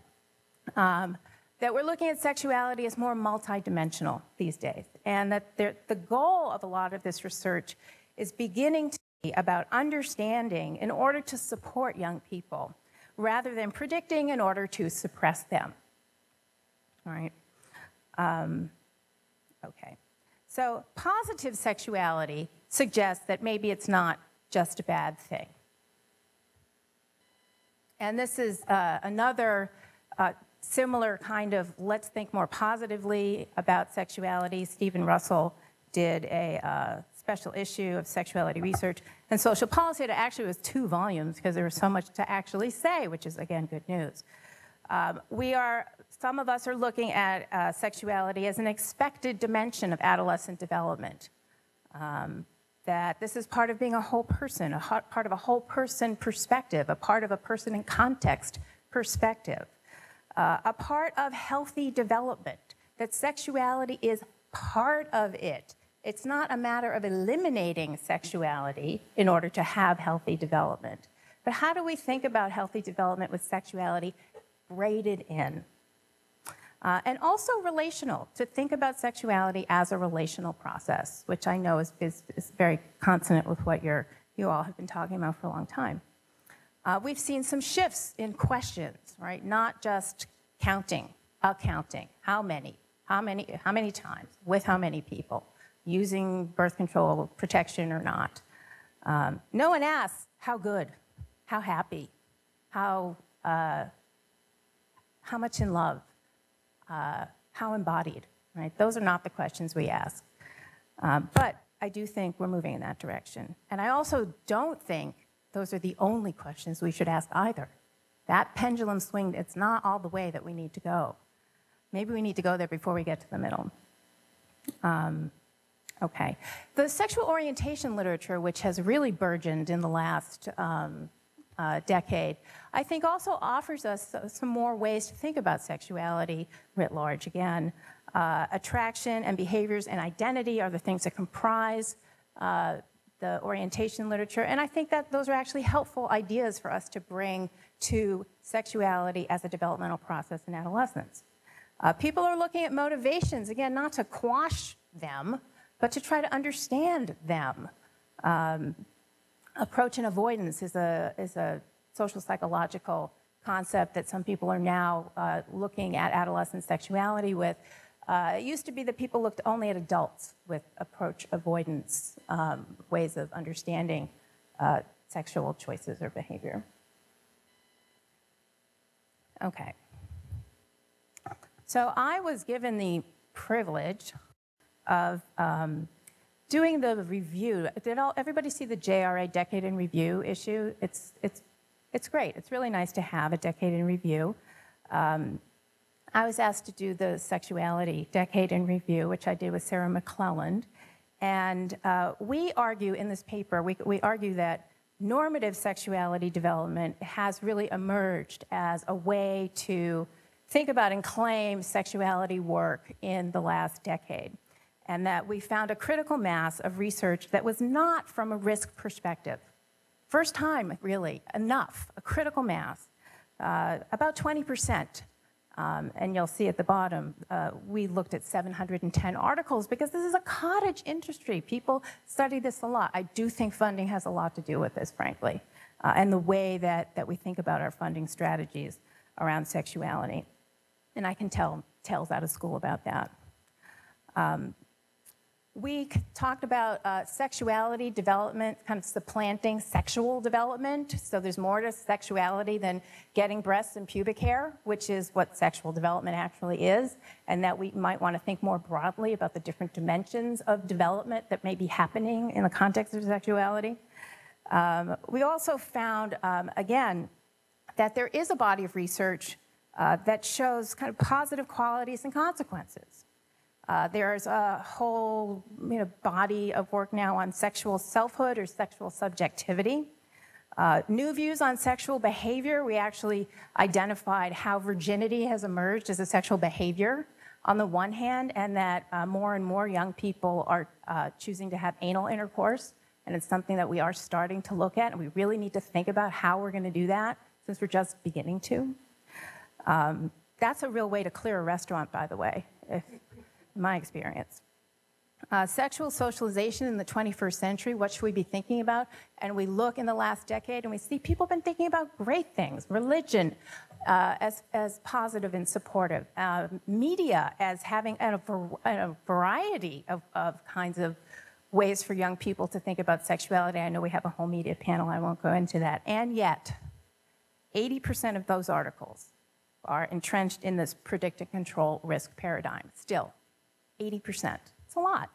That we're looking at sexuality as more multidimensional these days, and that the goal of a lot of this research is beginning to be about understanding in order to support young people, rather than predicting in order to suppress them. All right. Okay. So positive sexuality suggests that maybe it's not just a bad thing. And this is another similar kind of let's think more positively about sexuality. Stephen Russell did a special issue of Sexuality Research and Social Policy that actually was 2 volumes because there was so much to actually say, which is, again, good news. Some of us are looking at sexuality as an expected dimension of adolescent development. That this is part of being a whole person, part of a whole person perspective, a part of a person in context perspective. A part of healthy development, that sexuality is part of it. It's not a matter of eliminating sexuality in order to have healthy development. But how do we think about healthy development with sexuality braided in? And also relational, to think about sexuality as a relational process, which I know is very consonant with what you all have been talking about for a long time. We've seen some shifts in questions, right? Not just counting, accounting, how many times, with how many people, using birth control protection or not. No one asks how good, how happy, how much in love, how embodied, right? Those are not the questions we ask. But I do think we're moving in that direction. And I also don't think those are the only questions we should ask either. That pendulum swing, it's not all the way that we need to go. Maybe we need to go there before we get to the middle. Okay. The sexual orientation literature, which has really burgeoned in the last decade, I think also offers us some more ways to think about sexuality writ large. Again, attraction and behaviors and identity are the things that comprise the orientation literature, and I think that those are actually helpful ideas for us to bring to sexuality as a developmental process in adolescence. People are looking at motivations, again, not to quash them, but to try to understand them. Approach and avoidance is a social psychological concept that some people are now looking at adolescent sexuality with. It used to be that people looked only at adults with approach avoidance ways of understanding sexual choices or behavior. Okay. So I was given the privilege of doing the review. Did everybody see the JRA Decade in Review issue? It's great. It's really nice to have a Decade in Review. I was asked to do the Sexuality Decade in Review, which I did with Sarah McClelland. And we argue in this paper, we argue that normative sexuality development has really emerged as a way to think about and claim sexuality work in the last decade. And that we found a critical mass of research that was not from a risk perspective. First time, really, enough, a critical mass, about 20%. And you'll see at the bottom, we looked at 710 articles because this is a cottage industry. People study this a lot. I do think funding has a lot to do with this, frankly, and the way that we think about our funding strategies around sexuality. And I can tell tales out of school about that. We talked about sexuality development, kind of supplanting sexual development. So there's more to sexuality than getting breasts and pubic hair, which is what sexual development actually is, and that we might want to think more broadly about the different dimensions of development that may be happening in the context of sexuality. We also found, again, that there is a body of research that shows kind of positive qualities and consequences. There's a whole body of work now on sexual selfhood or sexual subjectivity. New views on sexual behavior. We actually identified how virginity has emerged as a sexual behavior on the one hand, and that more and more young people are choosing to have anal intercourse, and it's something that we are starting to look at, and we really need to think about how we're going to do that since we're just beginning to. That's a real way to clear a restaurant, by the way. My experience. Sexual socialization in the 21st century, what should we be thinking about? And we look in the last decade and we see people have been thinking about great things. Religion as positive and supportive. Media as having a variety of kinds of ways for young people to think about sexuality. I know we have a whole media panel, I won't go into that. And yet, 80% of those articles are entrenched in this predict and control risk paradigm, still. 80%. It's a lot.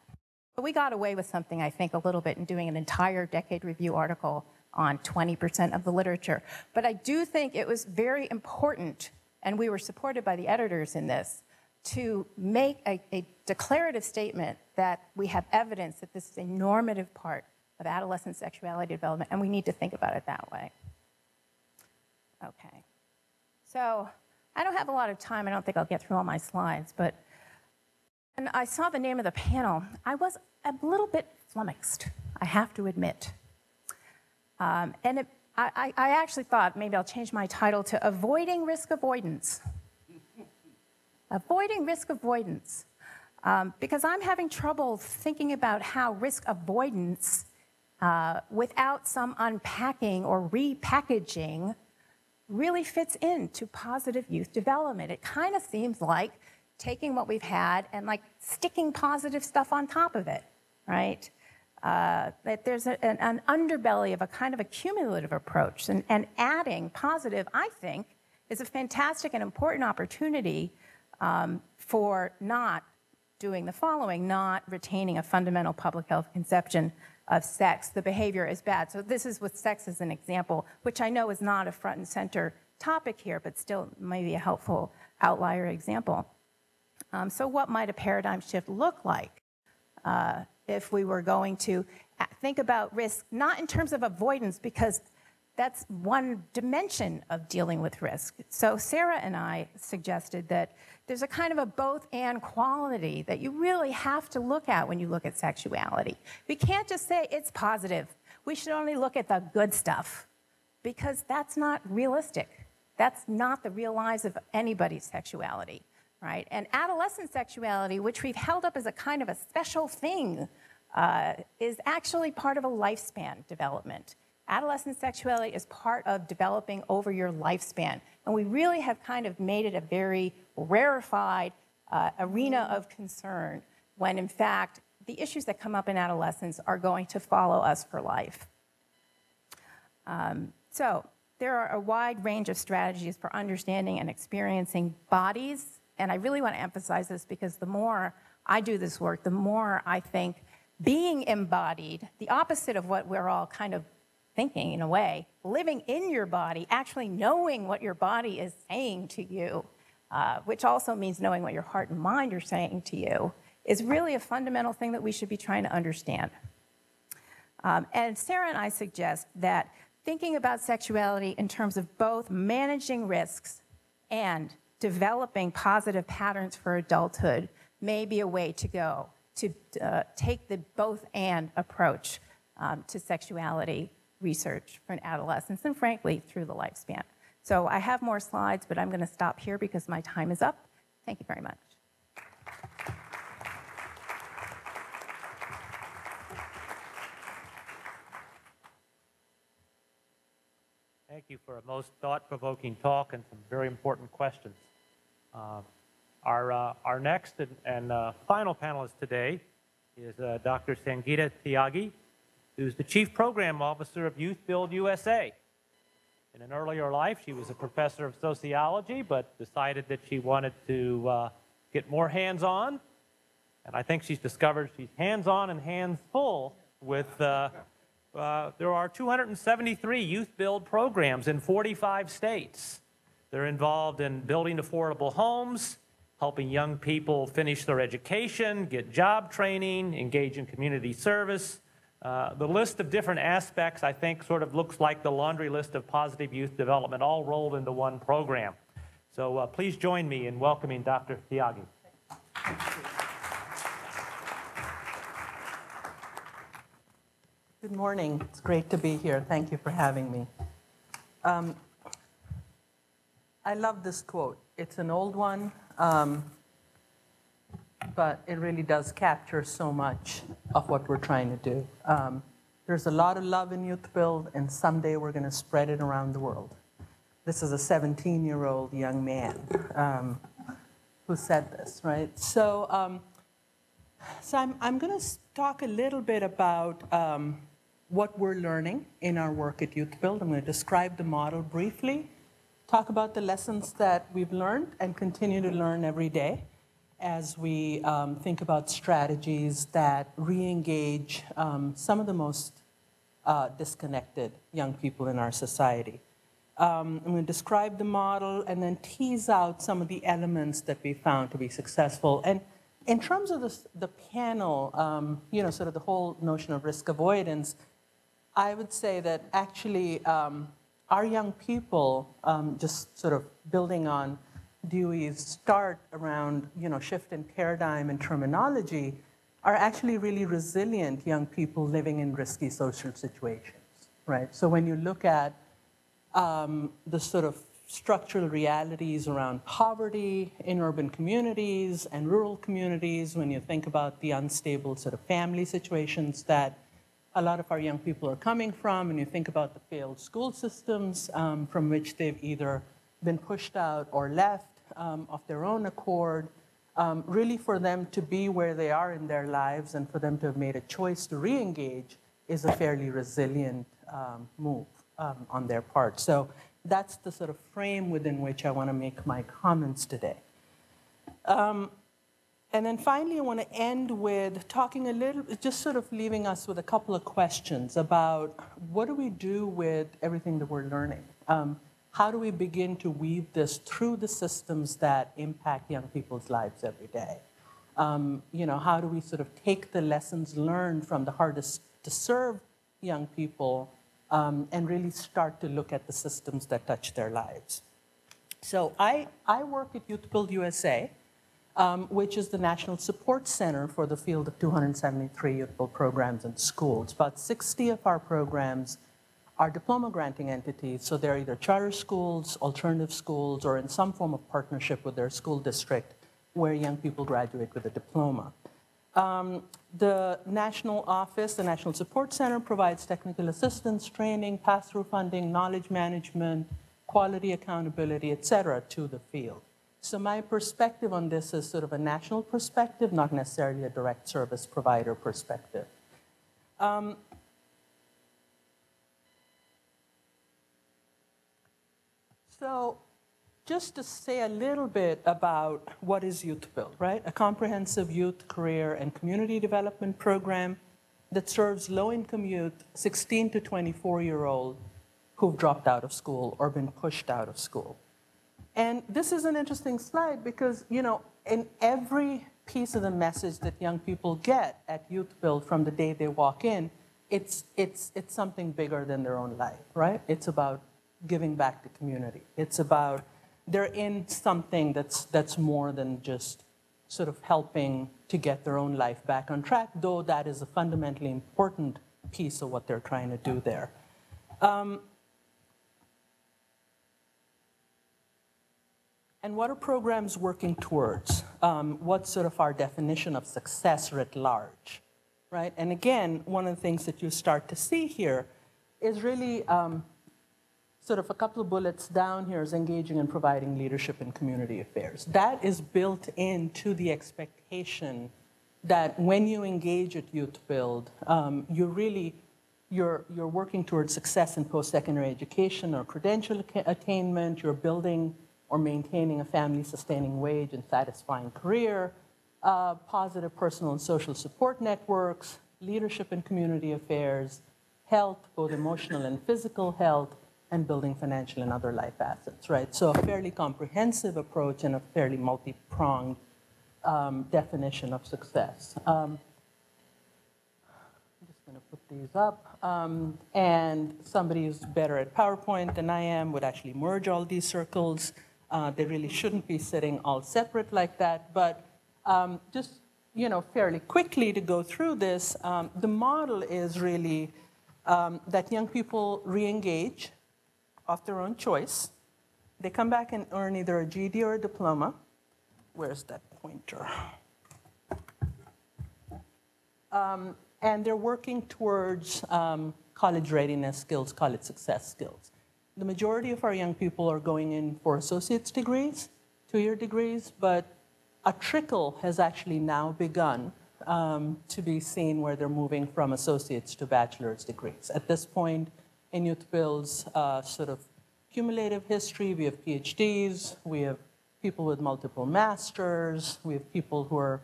But we got away with something, I think, a little bit in doing an entire Decade Review article on 20% of the literature. But I do think it was very important, and we were supported by the editors in this, to make a declarative statement that we have evidence that this is a normative part of adolescent sexuality development, and we need to think about it that way. Okay. So I don't have a lot of time. I don't think I'll get through all my slides, but and I saw the name of the panel. I was a little bit flummoxed, I have to admit. I actually thought maybe I'll change my title to Avoiding Risk Avoidance. Avoiding risk avoidance. Because I'm having trouble thinking about how risk avoidance, without some unpacking or repackaging, really fits into positive youth development. It kind of seems like taking what we've had and like sticking positive stuff on top of it, right? That there's an underbelly of a kind of a cumulative approach, and adding positive, I think, is a fantastic and important opportunity for not doing the following, not retaining a fundamental public health conception of sex. The behavior is bad. So this is with sex as an example, which I know is not a front and center topic here, but still maybe a helpful outlier example. So what might a paradigm shift look like if we were going to think about risk, not in terms of avoidance, because that's one dimension of dealing with risk. So Sarah and I suggested that there's a kind of a both and quality that you really have to look at when you look at sexuality. We can't just say it's positive. We should only look at the good stuff, because that's not realistic. That's not the real lives of anybody's sexuality, right? And adolescent sexuality, which we've held up as a kind of a special thing, is actually part of a lifespan development. Adolescent sexuality is part of developing over your lifespan. And we really have kind of made it a very rarefied arena of concern, when in fact, the issues that come up in adolescence are going to follow us for life. So there are a wide range of strategies for understanding and experiencing bodies. And I really want to emphasize this, because the more I do this work, the more I think being embodied, the opposite of what we're all kind of thinking in a way, living in your body, actually knowing what your body is saying to you, which also means knowing what your heart and mind are saying to you, is really a fundamental thing that we should be trying to understand. And Sarah and I suggest that thinking about sexuality in terms of both managing risks and developing positive patterns for adulthood may be a way to go, to take the both and approach to sexuality research for adolescents, and frankly, through the lifespan. So I have more slides, but I'm going to stop here because my time is up. Thank you very much. Thank you for a most thought-provoking talk and some very important questions. Our next and final panelist today is Dr. Sangeeta Tyagi, who's the Chief Program Officer of Youth Build USA. In an earlier life, she was a professor of sociology, but decided that she wanted to get more hands-on. And I think she's discovered she's hands-on and hands-full with, there are 273 Youth Build programs in 45 states. They're involved in building affordable homes, helping young people finish their education, get job training, engage in community service. The list of different aspects, I think, sort of looks like the laundry list of positive youth development, all rolled into one program. So please join me in welcoming Dr. Tyagi. Good morning. It's great to be here. Thank you for having me. I love this quote. It's an old one, but it really does capture so much of what we're trying to do. There's a lot of love in Youth Build, and someday we're going to spread it around the world. This is a 17-year-old young man who said this, right? So, I'm going to talk a little bit about what we're learning in our work at Youth Build. I'm going to describe the model briefly, talk about the lessons that we've learned and continue to learn every day as we think about strategies that re-engage some of the most disconnected young people in our society. I'm going to describe the model and then tease out some of the elements that we found to be successful. And in terms of the panel, sort of the whole notion of risk avoidance, I would say that actually our young people, just sort of building on Dewey's start around, shift in paradigm and terminology, are actually really resilient young people living in risky social situations, right? So when you look at the sort of structural realities around poverty in urban communities and rural communities, when you think about the unstable sort of family situations that a lot of our young people are coming from, and you think about the failed school systems from which they've either been pushed out or left of their own accord, really for them to be where they are in their lives and for them to have made a choice to re-engage is a fairly resilient move on their part. So that's the sort of frame within which I want to make my comments today. And then finally, I want to end with talking a little, just sort of leaving us with a couple of questions about what do we do with everything that we're learning? How do we begin to weave this through the systems that impact young people's lives every day? How do we sort of take the lessons learned from the hardest to serve young people and really start to look at the systems that touch their lives. So I work at Youth Build USA, which is the National Support Center for the field of 273 Youth Build programs in schools. About 60 of our programs are diploma granting entities, so they're either charter schools, alternative schools, or in some form of partnership with their school district where young people graduate with a diploma. The national office, the National Support Center, provides technical assistance, training, pass-through funding, knowledge management, quality accountability, et cetera, to the field. So my perspective on this is sort of a national perspective, not necessarily a direct service provider perspective. So just to say a little bit about what is Youth Build, right? A comprehensive youth, career, and community development program that serves low-income youth, 16 to 24-year-old, who've dropped out of school or been pushed out of school. And this is an interesting slide because, you know, in every piece of the message that young people get at Youth Build from the day they walk in, it's something bigger than their own life, right? It's about giving back to community. It's about they're in something that's more than just sort of helping to get their own life back on track, though that is a fundamentally important piece of what they're trying to do there. And what are programs working towards? What's sort of our definition of success writ large, right? And again, one of the things that you start to see here is really sort of a couple of bullets down here is engaging and providing leadership in community affairs. That is built into the expectation that when you engage at Youth Build, you're working towards success in post-secondary education or credential attainment, you're building or maintaining a family-sustaining wage and satisfying career, positive personal and social support networks, leadership in community affairs, health, both emotional and physical health, and building financial and other life assets, right? So a fairly comprehensive approach and a fairly multi-pronged definition of success. I'm just gonna put these up. And somebody who's better at PowerPoint than I am would actually merge all these circles. They really shouldn't be sitting all separate like that, but just, you know, fairly quickly to go through this, the model is really that young people re-engage of their own choice. They come back and earn either a GED or a diploma. Where's that pointer? And they're working towards college readiness skills, college success skills. The majority of our young people are going in for associate's degrees, 2-year degrees, but a trickle has actually now begun to be seen where they're moving from associate's to bachelor's degrees. At this point, in Youth Build's sort of cumulative history, we have PhDs, we have people with multiple masters, we have people who are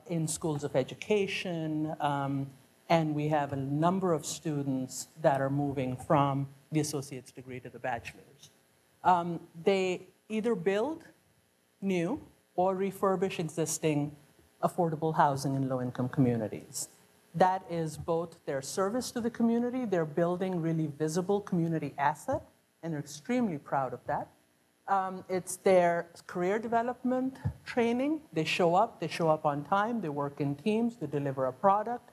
in schools of education, and we have a number of students that are moving from the associate's degree to the bachelor's. They either build new or refurbish existing affordable housing in low-income communities. That is both their service to the community, they're building really visible community asset, and they're extremely proud of that. It's their career development training. They show up on time, they work in teams, they deliver a product.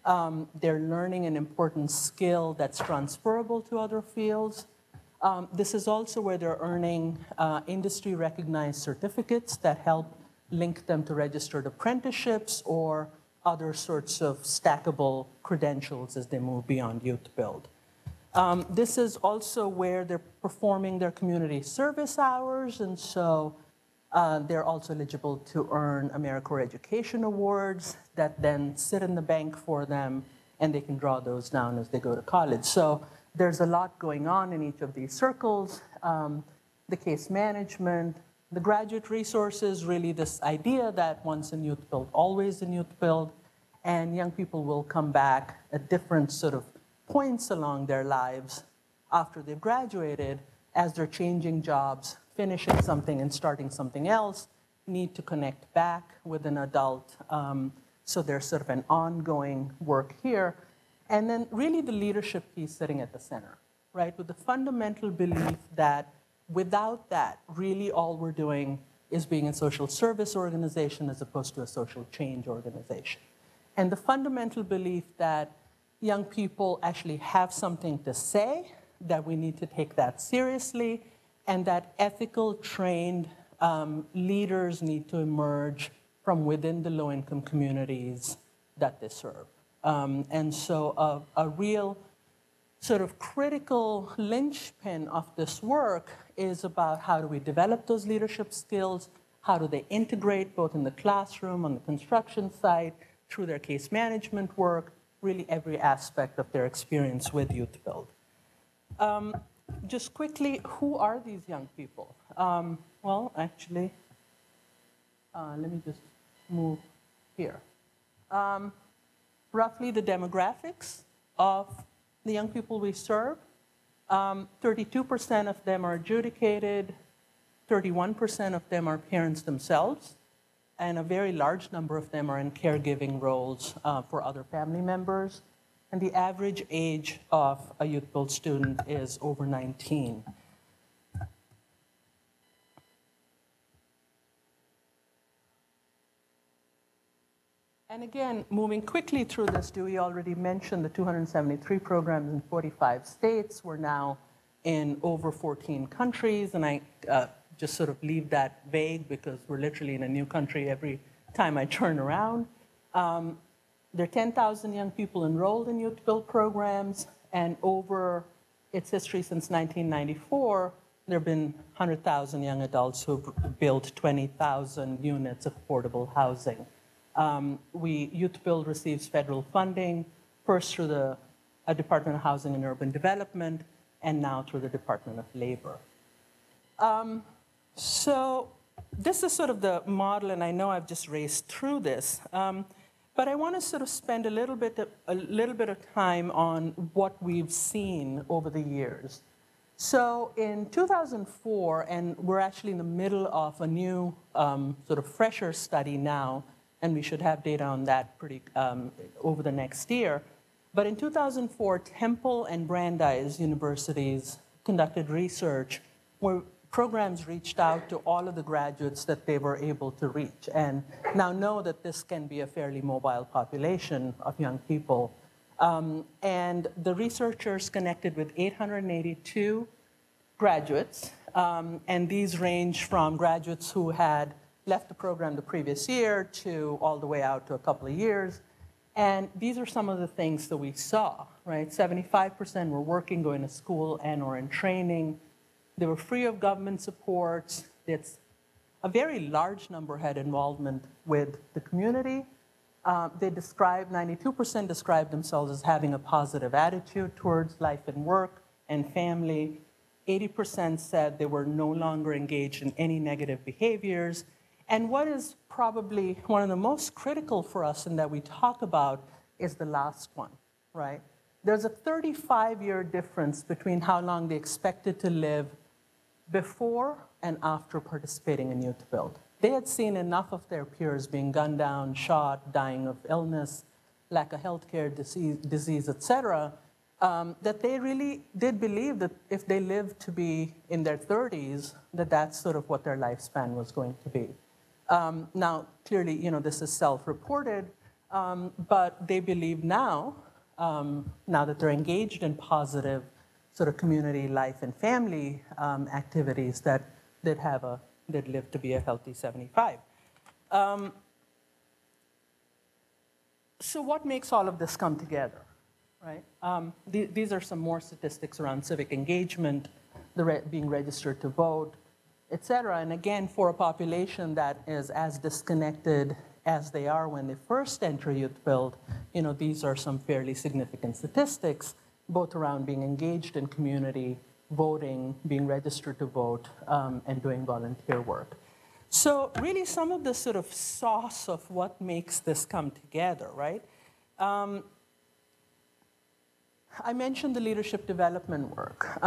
They're learning an important skill that's transferable to other fields. This is also where they're earning industry-recognized certificates that help link them to registered apprenticeships or other sorts of stackable credentials as they move beyond Youth Build. This is also where they're performing their community service hours, and so they're also eligible to earn AmeriCorps Education Awards that then sit in the bank for them, and they can draw those down as they go to college. So there's a lot going on in each of these circles. The case management, the graduate resources, really this idea that once in Youth Build, always in Youth Build, and young people will come back at different sort of points along their lives after they've graduated as they're changing jobs, finishing something and starting something else, need to connect back with an adult. So there's sort of an ongoing work here. And then really the leadership piece sitting at the center, right? With the fundamental belief that without that, really all we're doing is being a social service organization as opposed to a social change organization. And the fundamental belief that young people actually have something to say, that we need to take that seriously, and that ethical, trained leaders need to emerge from within the low-income communities that they serve. And so a real sort of critical linchpin of this work is about how do we develop those leadership skills, how do they integrate both in the classroom, on the construction site, through their case management work, really every aspect of their experience with Youth Build. Just quickly, who are these young people? Well, actually, let me just move here. Roughly the demographics of the young people we serve. 32% of them are adjudicated, 31% of them are parents themselves, and a very large number of them are in caregiving roles for other family members. And the average age of a Youth Build student is over 19. And again, moving quickly through this, Dewey already mentioned the 273 programs in 45 states. We're now in over 14 countries, and I just sort of leave that vague because we're literally in a new country every time I turn around. There are 10,000 young people enrolled in Youth Build programs, and over its history since 1994, there have been 100,000 young adults who have built 20,000 units of affordable housing. Youth Build receives federal funding, first through the Department of Housing and Urban Development, and now through the Department of Labor. So this is sort of the model, and I know I've just raced through this, but I want to sort of spend a little bit of time on what we've seen over the years. So in 2004, and we're actually in the middle of a new sort of fresher study now, and we should have data on that pretty over the next year. But in 2004, Temple and Brandeis universities conducted research where programs reached out to all of the graduates that they were able to reach, and now know that this can be a fairly mobile population of young people. And the researchers connected with 882 graduates, and these range from graduates who had left the program the previous year to all the way out to a couple of years. And these are some of the things that we saw, right? 75% were working, going to school, and or in training. They were free of government supports. It's a very large number had involvement with the community. 92% described themselves as having a positive attitude towards life and work and family. 80% said they were no longer engaged in any negative behaviors. And what is probably one of the most critical for us and that we talk about is the last one, right? There's a 35-year difference between how long they expected to live before and after participating in Youth Build. They had seen enough of their peers being gunned down, shot, dying of illness, lack of healthcare, disease, et cetera, that they really did believe that if they lived to be in their 30s, that that's sort of what their lifespan was going to be. Now, clearly, this is self-reported, but they believe now that they're engaged in positive sort of community life and family activities, that they'd live to be a healthy 75. So what makes all of this come together, right? These are some more statistics around civic engagement, being registered to vote, et cetera. And again, for a population that is as disconnected as they are when they first enter Youth Build, these are some fairly significant statistics, both around being engaged in community, voting, being registered to vote, and doing volunteer work. So really some of the sort of sauce of what makes this come together, right? I mentioned the leadership development work.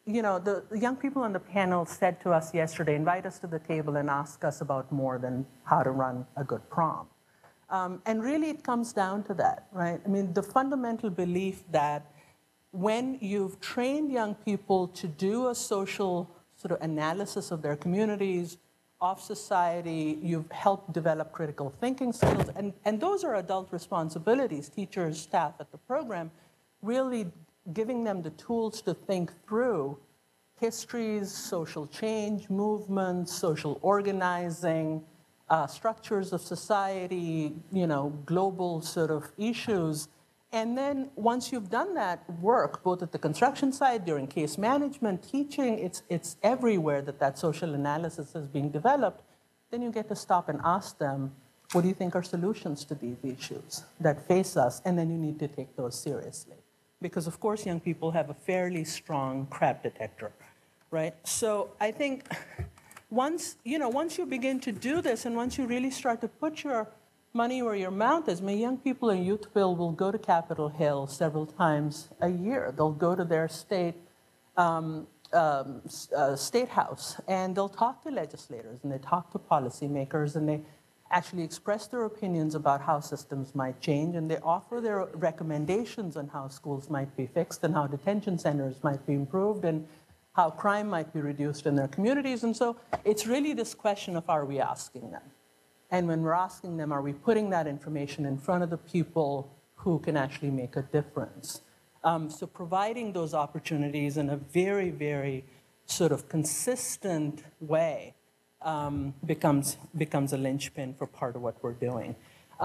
The young people on the panel said to us yesterday, invite us to the table and ask us about more than how to run a good prom. And really it comes down to that, right? I mean, the fundamental belief that when you've trained young people to do a social sort of analysis of their communities, of society, you've helped develop critical thinking skills, and those are adult responsibilities, teachers, staff at the program, really giving them the tools to think through histories, social change, movements, social organizing, structures of society, global sort of issues. And then once you've done that work, both at the construction side, during case management, teaching, it's everywhere that social analysis is being developed, then you get to stop and ask them, what do you think are solutions to these issues that face us? And then you need to take those seriously. Because of course, young people have a fairly strong crap detector, right? So I think once you begin to do this, and once you really start to put your money where your mouth is, young people in Youthville will go to Capitol Hill several times a year. They'll go to their state house, and they'll talk to legislators, and they talk to policymakers, and they actually express their opinions about how systems might change, and they offer their recommendations on how schools might be fixed, and how detention centers might be improved, and how crime might be reduced in their communities. And so it's really this question of, are we asking them? And when we're asking them, are we putting that information in front of the people who can actually make a difference? So providing those opportunities in a very, very sort of consistent way becomes a linchpin for part of what we're doing.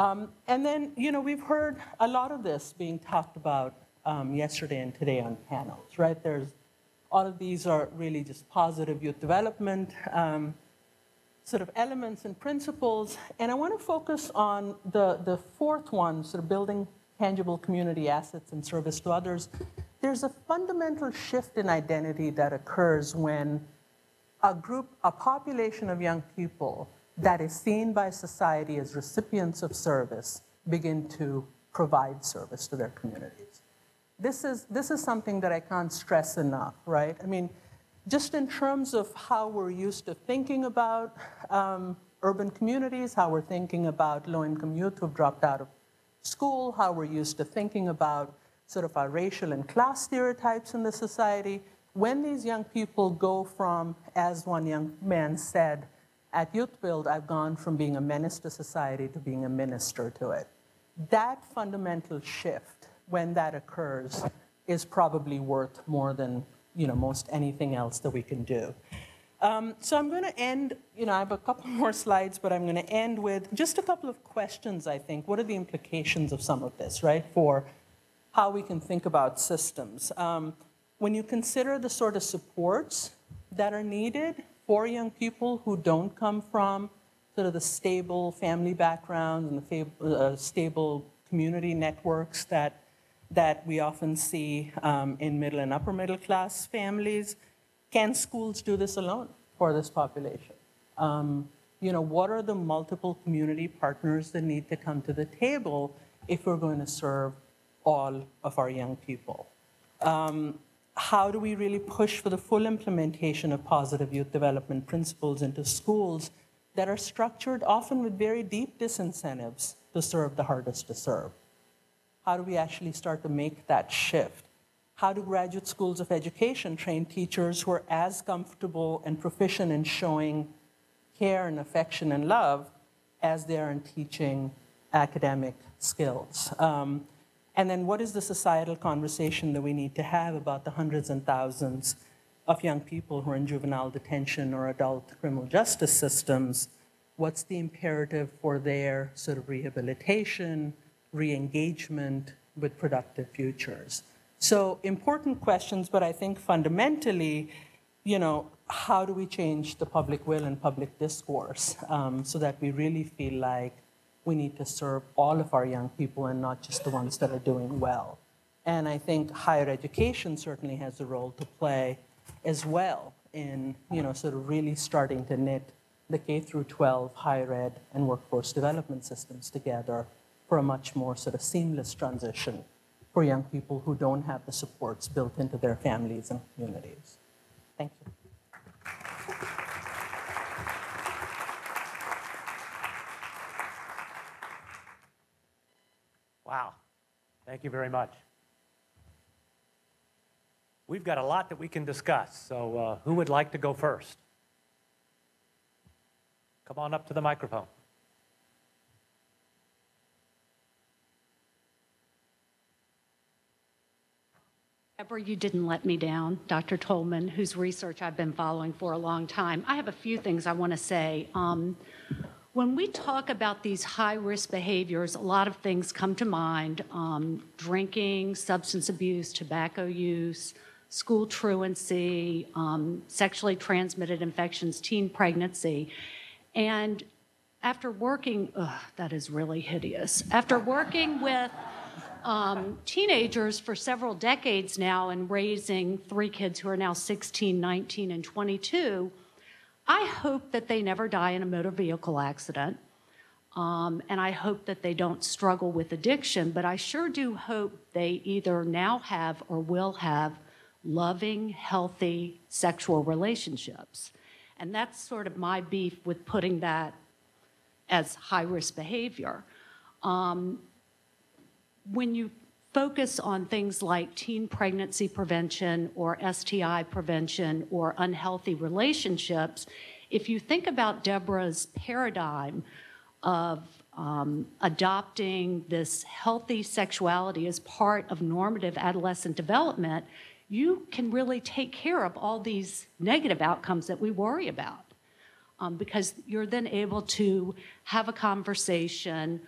And then, we've heard a lot of this being talked about yesterday and today on panels, right? All of these are really just positive youth development sort of elements and principles. And I want to focus on the fourth one, sort of building tangible community assets in service to others. There's a fundamental shift in identity that occurs when a population of young people that is seen by society as recipients of service begin to provide service to their communities. This is something that I can't stress enough, right? I mean, just in terms of how we're used to thinking about urban communities, how we're thinking about low-income youth who've dropped out of school, how we're used to thinking about sort of our racial and class stereotypes in the society. When these young people go from, as one young man said, at Youth Build, I've gone from being a menace to society to being a minister to it. That fundamental shift, when that occurs, is probably worth more than most anything else that we can do. So I'm going to end, I have a couple more slides, but I'm going to end with just a couple of questions, I think. What are the implications of some of this, right, for how we can think about systems? When you consider the sort of supports that are needed for young people who don't come from sort of the stable family backgrounds and the stable community networks that we often see in middle and upper middle class families, can schools do this alone for this population? What are the multiple community partners that need to come to the table if we're going to serve all of our young people? How do we really push for the full implementation of positive youth development principles into schools that are structured often with very deep disincentives to serve the hardest to serve? How do we actually start to make that shift? How do graduate schools of education train teachers who are as comfortable and proficient in showing care and affection and love as they are in teaching academic skills? And then what is the societal conversation that we need to have about the hundreds and thousands of young people who are in juvenile detention or adult criminal justice systems? What's the imperative for their sort of rehabilitation, re-engagement with productive futures? So important questions, but I think fundamentally, how do we change the public will and public discourse so that we really feel like we need to serve all of our young people and not just the ones that are doing well? And I think higher education certainly has a role to play as well in, sort of really starting to knit the K through 12 higher ed and workforce development systems together for a much more sort of seamless transition for young people who don't have the supports built into their families and communities. Thank you. Wow. Thank you very much. We've got a lot that we can discuss, so who would like to go first? Come on up to the microphone. Deborah, you didn't let me down, Dr. Tolman, whose research I've been following for a long time. I have a few things I want to say. When we talk about these high-risk behaviors, a lot of things come to mind: drinking, substance abuse, tobacco use, school truancy, sexually transmitted infections, teen pregnancy. And after working, that is really hideous. After working with teenagers for several decades now and raising 3 kids who are now 16, 19, and 22, I hope that they never die in a motor vehicle accident. And I hope that they don't struggle with addiction, but I sure do hope they either now have or will have loving, healthy sexual relationships. And that's sort of my beef with putting that as high-risk behavior. When you focus on things like teen pregnancy prevention or STI prevention or unhealthy relationships, if you think about Deborah's paradigm of adopting this healthy sexuality as part of normative adolescent development, you can really take care of all these negative outcomes that we worry about, because you're then able to have a conversation,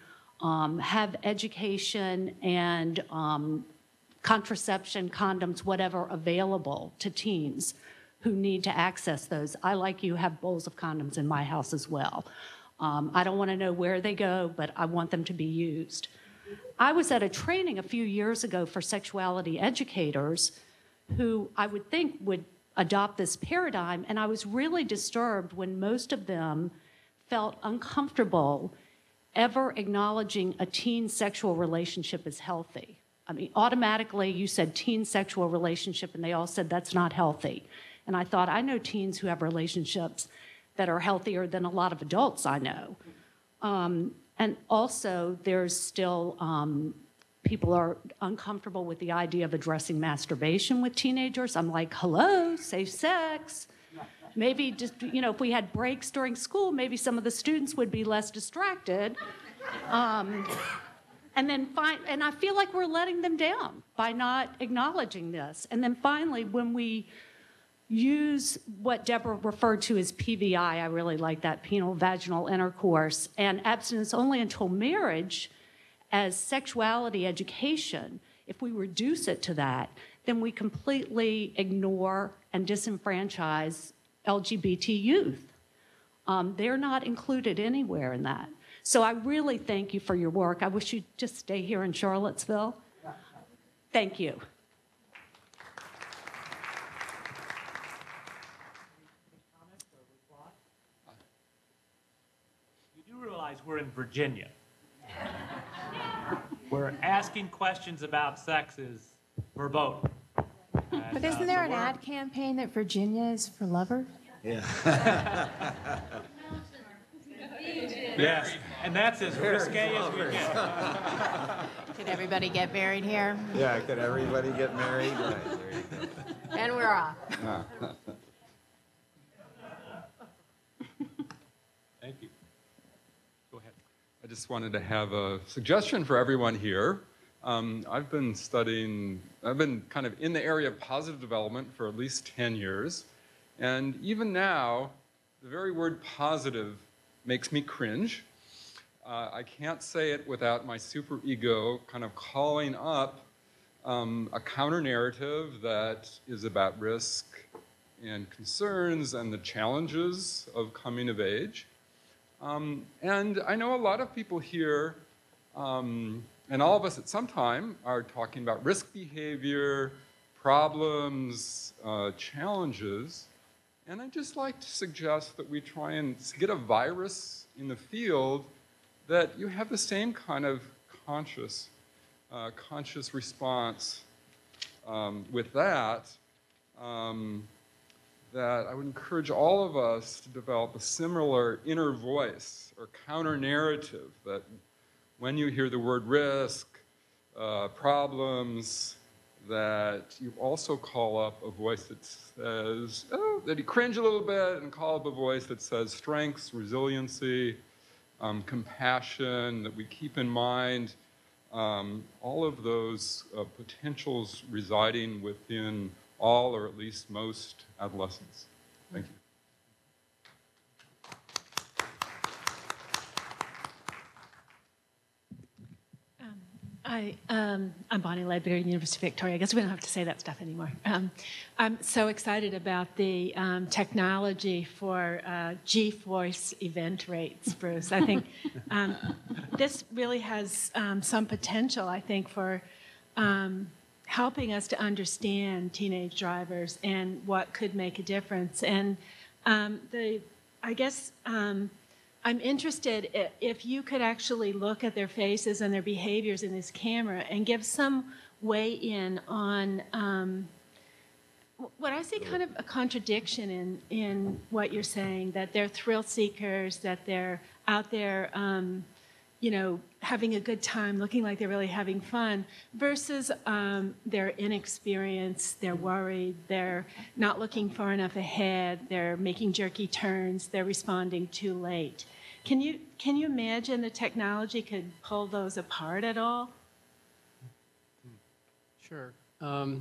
have education and contraception, condoms, whatever, available to teens who need to access those. I, like you, have bowls of condoms in my house as well. I don't want to know where they go, but I want them to be used. I was at a training a few years ago for sexuality educators who I would think would adopt this paradigm, and I was really disturbed when most of them felt uncomfortable ever acknowledging a teen sexual relationship as healthy. I mean, automatically you said teen sexual relationship, and they all said that's not healthy. And I thought, I know teens who have relationships that are healthier than a lot of adults I know. And also, there's still, people are uncomfortable with the idea of addressing masturbation with teenagers. I'm like, hello, safe sex. Maybe just, if we had breaks during school, maybe some of the students would be less distracted. And I feel like we're letting them down by not acknowledging this. And then finally, when we use what Deborah referred to as PVI, I really like that, penile vaginal intercourse, and abstinence only until marriage as sexuality education, if we reduce it to that, then we completely ignore and disenfranchise LGBT youth. They're not included anywhere in that. So I really thank you for your work. I wish you'd just stay here in Charlottesville. Thank you. You do realize we're in Virginia. We're asking questions about sexes verboten. But isn't there an ad campaign that Virginia is for lovers? Yeah. Yes, and that's as risque as we get. Could everybody get married here? Yeah, could everybody get married? Right, there you go. And we're off. Thank you. Go ahead. I just wanted to have a suggestion for everyone here. I've been kind of in the area of positive development for at least 10 years. And even now, the very word positive makes me cringe. I can't say it without my superego kind of calling up a counter-narrative that is about risk and concerns and the challenges of coming of age. And I know a lot of people here, and all of us at some time, are talking about risk behavior, problems, challenges. And I'd just like to suggest that we try and get a virus in the field that you have the same kind of conscious response with that, that I would encourage all of us to develop a similar inner voice or counter-narrative that when you hear the word risk problems, that you also call up a voice that says, oh, that you cringe a little bit and call up a voice that says strengths, resiliency, compassion, that we keep in mind, all of those potentials residing within all or at least most adolescents. Thank you. I'm Bonnie Ledbetter, University of Victoria. I guess we don't have to say that stuff anymore. I'm so excited about the technology for G-force event rates, Bruce. I think this really has some potential, I think, for helping us to understand teenage drivers and what could make a difference. And I guess I'm interested if you could actually look at their faces and their behaviors in this camera and give some weigh-in on what I see kind of a contradiction in what you're saying, that they're thrill seekers, that they're out there, you know, having a good time, looking like they're really having fun, versus they're inexperienced, they're worried, they're not looking far enough ahead, they're making jerky turns, they're responding too late. Can you imagine the technology could pull those apart at all? Sure. I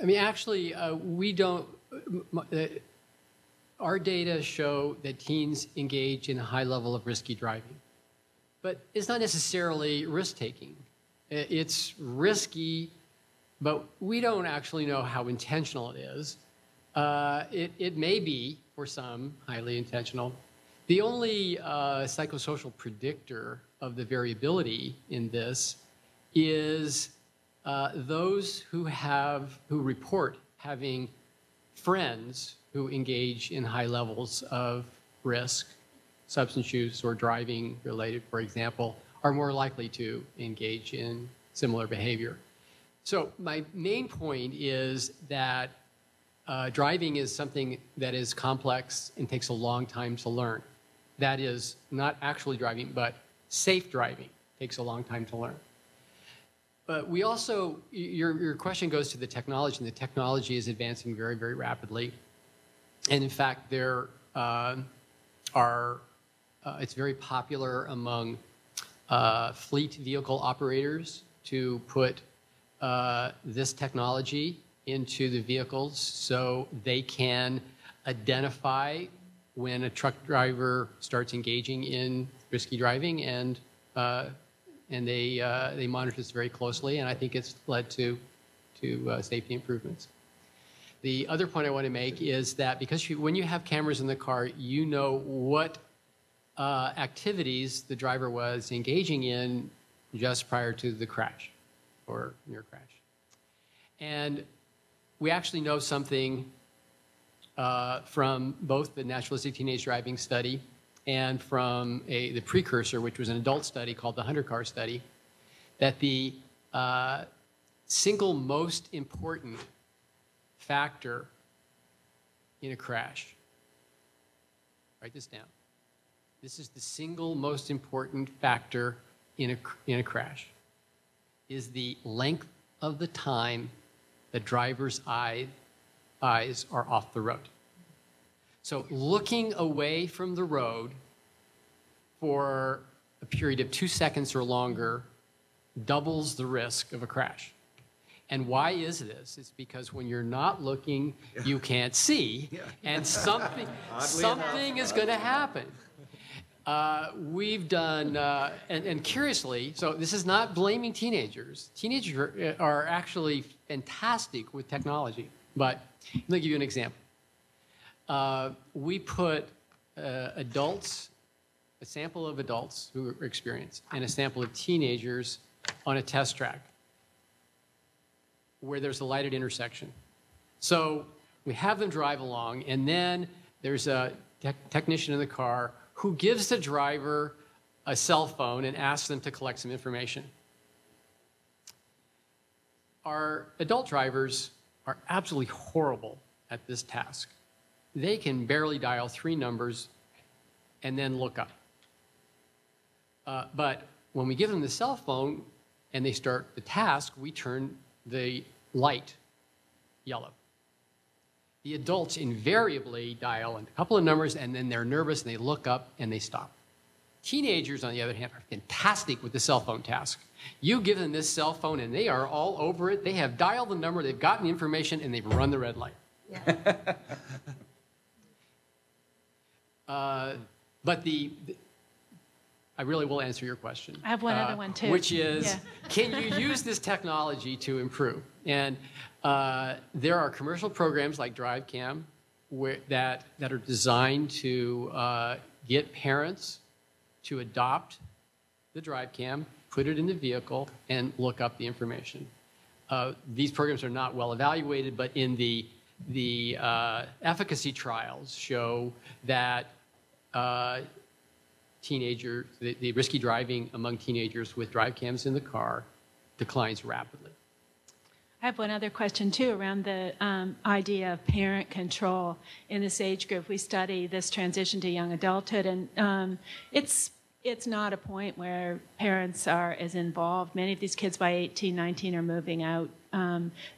mean, actually, we don't. Our data show that teens engage in a high level of risky driving, but it's not necessarily risk-taking. It's risky, but we don't actually know how intentional it is. It may be, for some, highly intentional. The only psychosocial predictor of the variability in this is those who report having friends who engage in high levels of risk, substance use or driving related, for example, are more likely to engage in similar behavior. So my main point is that driving is something that is complex and takes a long time to learn. That is not actually driving, but safe driving takes a long time to learn. But we also, your question goes to the technology, and the technology is advancing very, very rapidly. And in fact, there it's very popular among fleet vehicle operators to put this technology into the vehicles so they can identify when a truck driver starts engaging in risky driving, and they monitor this very closely, and I think it's led to safety improvements. The other point I want to make is that because when you have cameras in the car, you know what activities the driver was engaging in just prior to the crash or near crash. And we actually know something from both the naturalistic teenage driving study and from the precursor, which was an adult study called the 100-car study, that the single most important factor in a crash, write this down, this is the single most important factor in a crash, is the length of the time the driver's eyes are off the road. So looking away from the road for a period of 2 seconds or longer doubles the risk of a crash. And why is this? It's because when you're not looking, you can't see, and something is going to happen. We've done, and curiously, so this is not blaming teenagers. Teenagers are actually fantastic with technology, but let me give you an example. We put adults, a sample of adults who are experienced, and a sample of teenagers on a test track where there's a lighted intersection. So we have them drive along, and then there's a technician in the car who gives the driver a cell phone and asks them to collect some information. Our adult drivers are absolutely horrible at this task. They can barely dial 3 numbers and then look up. But when we give them the cell phone, and they start the task, we turn the light yellow. The adults invariably dial a couple of numbers, and then they're nervous, and they look up, and they stop. Teenagers, on the other hand, are fantastic with the cell phone task. You give them this cell phone, and they are all over it. They have dialed the number, they've gotten the information, and they've run the red light. Yeah. But I really will answer your question. I have one other one, too. Which is, can you use this technology to improve? And there are commercial programs like DriveCam that are designed to get parents to adopt the DriveCam, put it in the vehicle, and look up the information. These programs are not well evaluated, but in the efficacy trials show that the risky driving among teenagers with drive cams in the car declines rapidly. I have one other question, too, around the idea of parent control in this age group. We study this transition to young adulthood, and it's not a point where parents are as involved. Many of these kids by 18, 19 are moving out.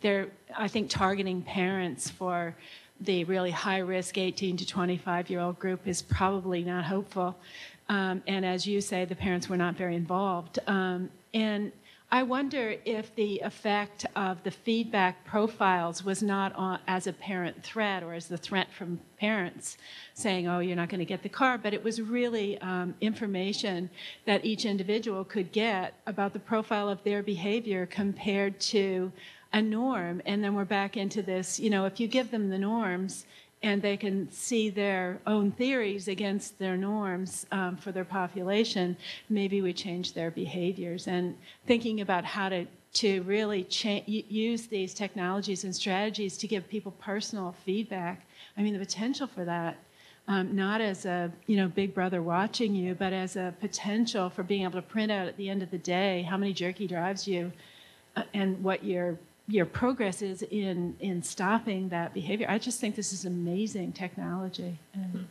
They're, I think, targeting parents for the really high-risk 18 to 25-year-old group is probably not hopeful. And as you say, the parents were not very involved. And I wonder if the effect of the feedback profiles was not as a parent threat or as the threat from parents saying, oh, you're not going to get the car, but it was really information that each individual could get about the profile of their behavior compared to a norm. And then we're back into this, if you give them the norms and they can see their own theories against their norms for their population, maybe we change their behaviors. And thinking about how to really use these technologies and strategies to give people personal feedback. I mean, the potential for that, not as a big brother watching you, but as a potential for being able to print out at the end of the day how many jerky drives you and what your progress is in stopping that behavior. I just think this is amazing technology, and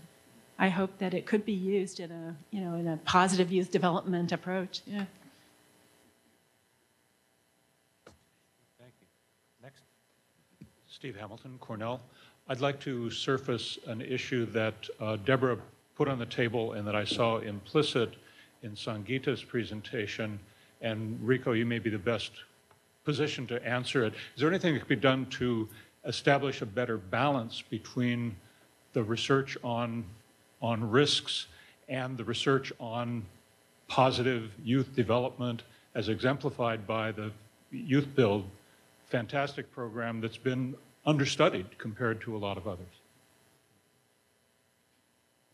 I hope that it could be used in a positive youth development approach. Yeah. Thank you. Next, Steve Hamilton, Cornell. I'd like to surface an issue that Deborah put on the table and that I saw implicit in Sangeeta's presentation, and Rico, you may be the best position to answer it. Is there anything that could be done to establish a better balance between the research on risks and the research on positive youth development as exemplified by the Youth Build fantastic program that's been understudied compared to a lot of others?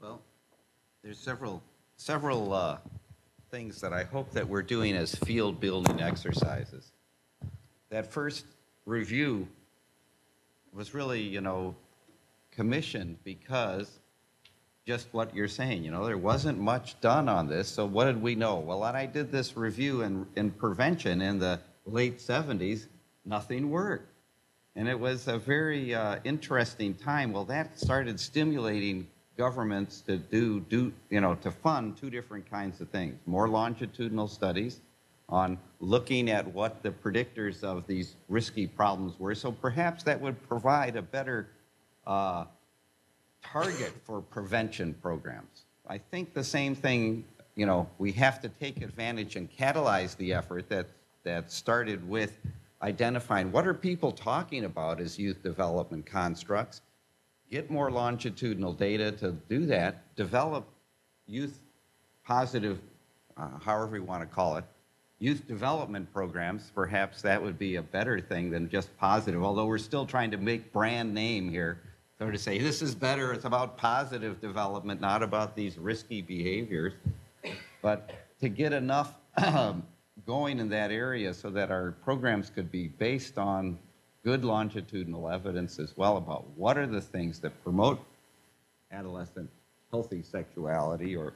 Well, there's several things that I hope that we're doing as field building exercises. That first review was really, commissioned because just what you're saying, there wasn't much done on this. So what did we know? Well, when I did this review in prevention in the late 70s, nothing worked. And it was a very interesting time. Well, that started stimulating governments to to fund two different kinds of things. More longitudinal studies on looking at what the predictors of these risky problems were. So perhaps that would provide a better target for prevention programs. I think the same thing, we have to take advantage and catalyze the effort that started with identifying what are people talking about as youth development constructs, get more longitudinal data to do that, develop youth positive, however you want to call it, youth development programs. Perhaps that would be a better thing than just positive, although we're still trying to make brand name here. So to say, this is better, it's about positive development, not about these risky behaviors. But to get enough going in that area so that our programs could be based on good longitudinal evidence as well about what are the things that promote adolescent healthy sexuality or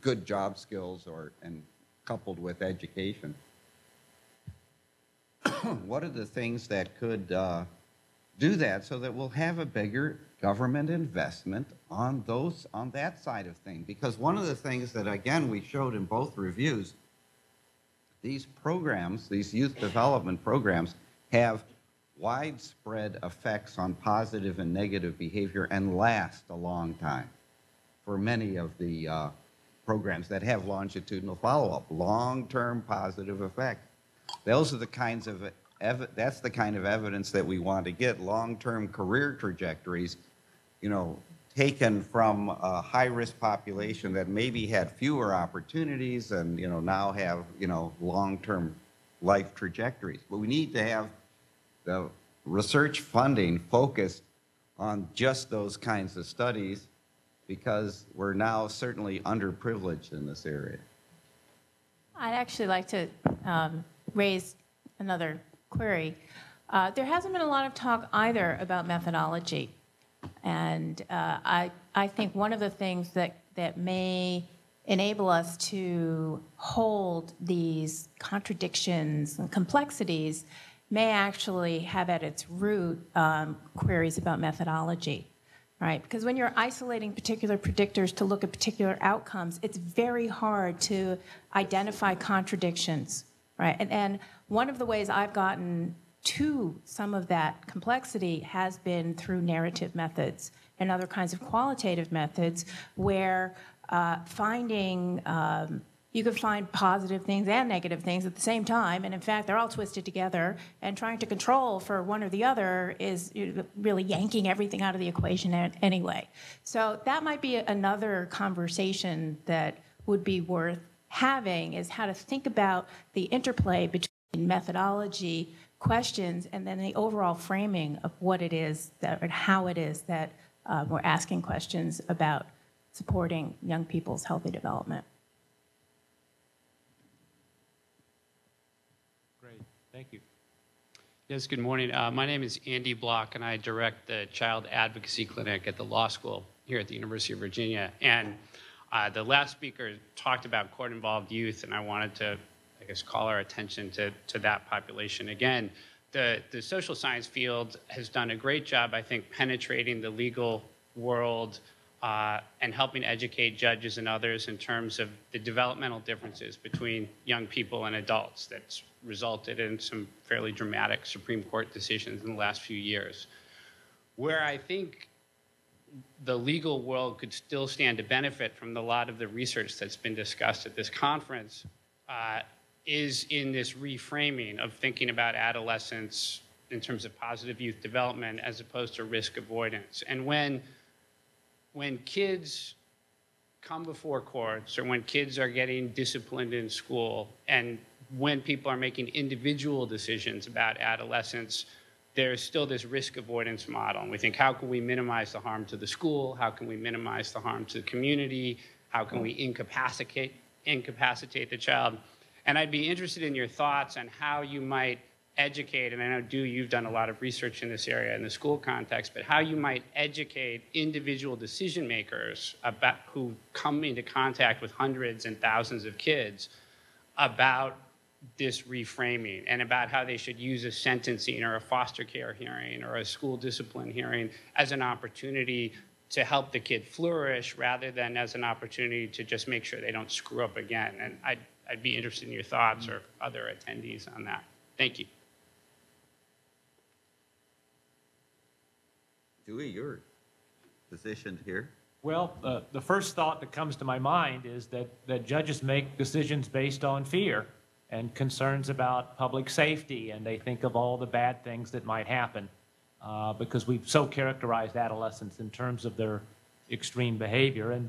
good job skills and coupled with education. What are the things that could do that so that we'll have a bigger government investment on that side of things? Because one of the things that, again, we showed in both reviews these programs, these youth development programs, have widespread effects on positive and negative behavior and last a long time for many of the programs that have longitudinal follow-up, long-term positive effects. Those are the kinds of, that's the kind of evidence that we want to get, long-term career trajectories, you know, taken from a high-risk population that maybe had fewer opportunities and, you know, now have, you know, long-term life trajectories. But we need to have the research funding focused on just those kinds of studies because we're now certainly underprivileged in this area. I'd actually like to raise another query. There hasn't been a lot of talk either about methodology. And I think one of the things that may enable us to hold these contradictions and complexities may actually have at its root queries about methodology, right? Because when you're isolating particular predictors to look at particular outcomes, it's very hard to identify contradictions, right? And one of the ways I've gotten to some of that complexity has been through narrative methods and other kinds of qualitative methods where finding you could find positive things and negative things at the same time, and in fact, they're all twisted together, and trying to control for one or the other is really yanking everything out of the equation anyway. So that might be another conversation that would be worth having, is how to think about the interplay between methodology, questions, and then the overall framing of what it is that, and how it is that we're asking questions about supporting young people's healthy development. Thank you. Yes, good morning. My name is Andy Block, and I direct the Child Advocacy Clinic at the law school here at the University of Virginia. And the last speaker talked about court-involved youth, and I wanted to, I guess, call our attention to that population. Again, the social science field has done a great job, I think, penetrating the legal world and helping educate judges and others in terms of the developmental differences between young people and adults that's resulted in some fairly dramatic Supreme Court decisions in the last few years. Where I think the legal world could still stand to benefit from a lot of the research that's been discussed at this conference is in this reframing of thinking about adolescence in terms of positive youth development as opposed to risk avoidance. And when kids come before courts, or when kids are getting disciplined in school, and when people are making individual decisions about adolescence, there's still this risk avoidance model. And we think, how can we minimize the harm to the school? How can we minimize the harm to the community? How can we incapacitate the child? And I'd be interested in your thoughts on how you might educate, and I know, Dewey, you've done a lot of research in this area in the school context, but how you might educate individual decision makers about who come into contact with hundreds and thousands of kids about this reframing and about how they should use a sentencing or a foster care hearing or a school discipline hearing as an opportunity to help the kid flourish rather than as an opportunity to just make sure they don't screw up again. And I'd be interested in your thoughts or other attendees on that. Thank you. Dewey, you're positioned here. Well, the first thought that comes to my mind is that judges make decisions based on fear and concerns about public safety, and they think of all the bad things that might happen because we've so characterized adolescents in terms of their extreme behavior.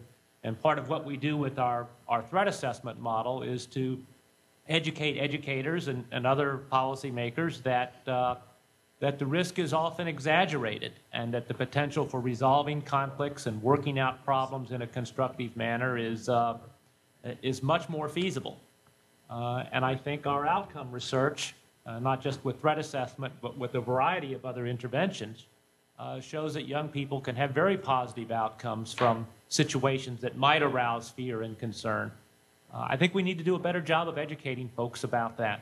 And part of what we do with our threat assessment model is to educate educators and other policymakers that the risk is often exaggerated and that the potential for resolving conflicts and working out problems in a constructive manner is much more feasible. And I think our outcome research, not just with threat assessment, but with a variety of other interventions, shows that young people can have very positive outcomes from situations that might arouse fear and concern. I think we need to do a better job of educating folks about that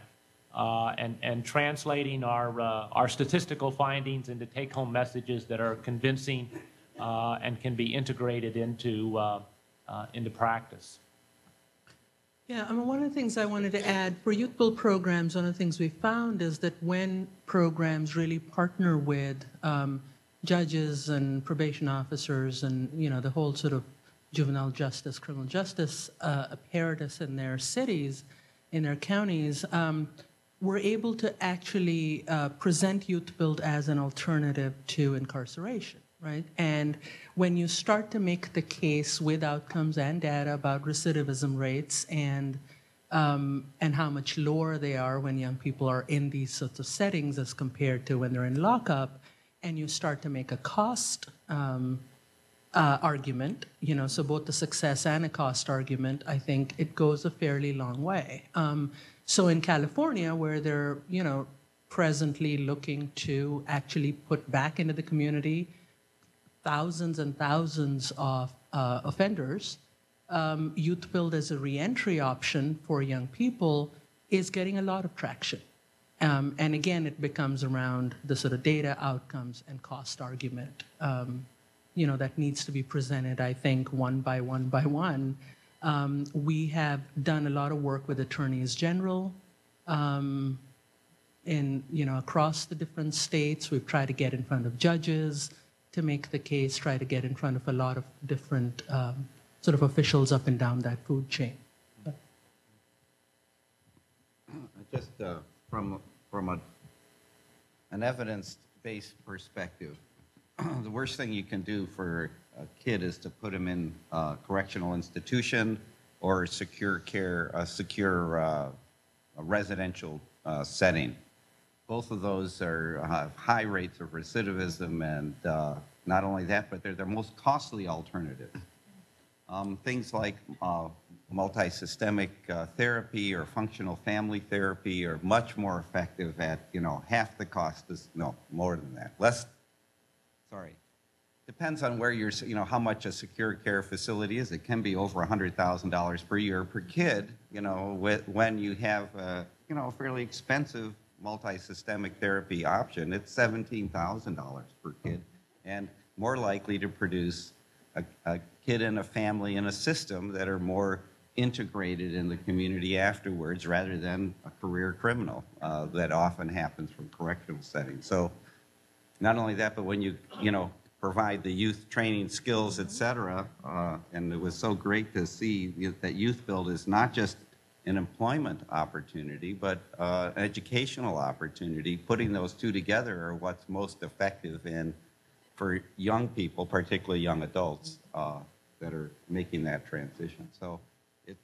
and translating our statistical findings into take-home messages that are convincing and can be integrated into practice. Yeah, I mean, one of the things I wanted to add, for youth build programs, one of the things we found is that when programs really partner with judges and probation officers and, you know, the whole sort of juvenile justice, criminal justice apparatus in their cities, in their counties, we're able to actually present youth build as an alternative to incarceration, right? And when you start to make the case with outcomes and data about recidivism rates and how much lower they are when young people are in these sorts of settings as compared to when they're in lockup, and you start to make a cost argument, you know, so both the success and a cost argument, I think it goes a fairly long way. So in California, where they're, you know, presently looking to actually put back into the community thousands and thousands of offenders, Youth Build as a reentry option for young people is getting a lot of traction. And again, it becomes around the sort of data outcomes and cost argument, you know, that needs to be presented, I think, one by one by one. We have done a lot of work with attorneys general in, you know, across the different states. We've tried to get in front of judges to make the case, try to get in front of a lot of different sort of officials up and down that food chain. Just from an evidence-based perspective, the worst thing you can do for a kid is to put him in a correctional institution or secure care, a secure residential setting. Both of those have high rates of recidivism, and not only that, but they're the most costly alternatives. Things like multi-systemic therapy or functional family therapy are much more effective at, you know, half the cost is, no, more than that. Depends on where you're, you know, how much a secure care facility is. It can be over $100,000 per year per kid, you know, when you have, you know, a fairly expensive multi-systemic therapy option. It's $17,000 per kid, and more likely to produce a kid and a family in a system that are more integrated in the community afterwards, rather than a career criminal that often happens from correctional settings. So not only that, but when you know, provide the youth training skills, et cetera, and it was so great to see that Youth Build is not just an employment opportunity, but an educational opportunity. Putting those two together are what's most effective for young people, particularly young adults, that are making that transition. So it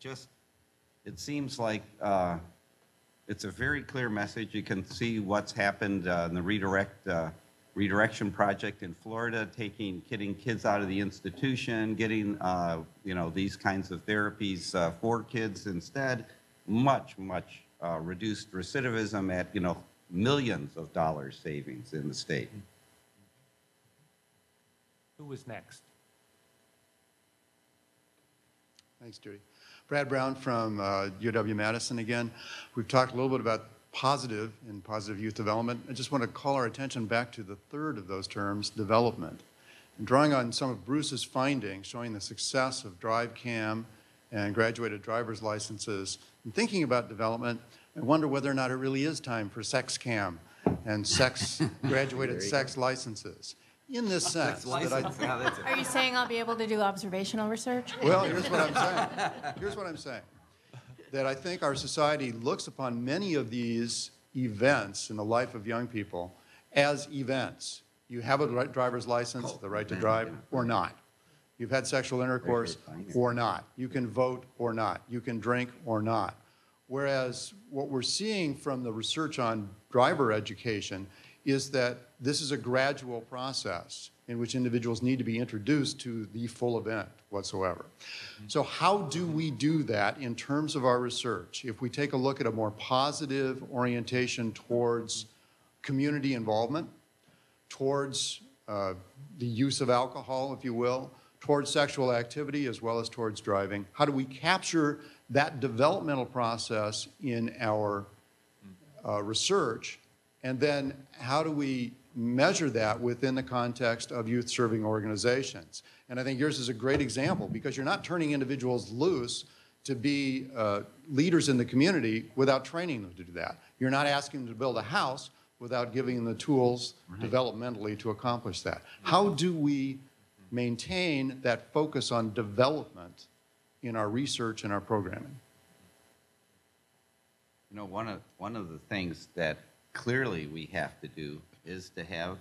seems like it's a very clear message. You can see what's happened in the redirection project in Florida, getting kids out of the institution, getting you know, these kinds of therapies for kids instead. Much reduced recidivism at, you know, millions of dollars savings in the state. Who is next? Thanks, Judy. Brad Brown from UW-Madison again. We've talked a little bit about positive and positive youth development. I just want to call our attention back to the third of those terms, development. And drawing on some of Bruce's findings, showing the success of DriveCam and graduated driver's licenses, and thinking about development, I wonder whether or not it really is time for SexCam and graduated sex licenses. In this sense, Are you saying I'll be able to do observational research? Well, here's what I'm saying. Here's what I'm saying. That I think our society looks upon many of these events in the life of young people as events. You have a driver's license, the right to drive, or not. You've had sexual intercourse, or not. You can vote, or not. You can drink, or not. Whereas what we're seeing from the research on driver education is that this is a gradual process in which individuals need to be introduced to the full event whatsoever. So how do we do that in terms of our research? If we take a look at a more positive orientation towards community involvement, towards the use of alcohol, if you will, towards sexual activity as well as towards driving, how do we capture that developmental process in our research? And then how do we measure that within the context of youth-serving organizations? And I think yours is a great example, because you're not turning individuals loose to be leaders in the community without training them to do that. You're not asking them to build a house without giving them the tools developmentally to accomplish that. How do we maintain that focus on development in our research and our programming? You know, one of the things that clearly we have to do is to have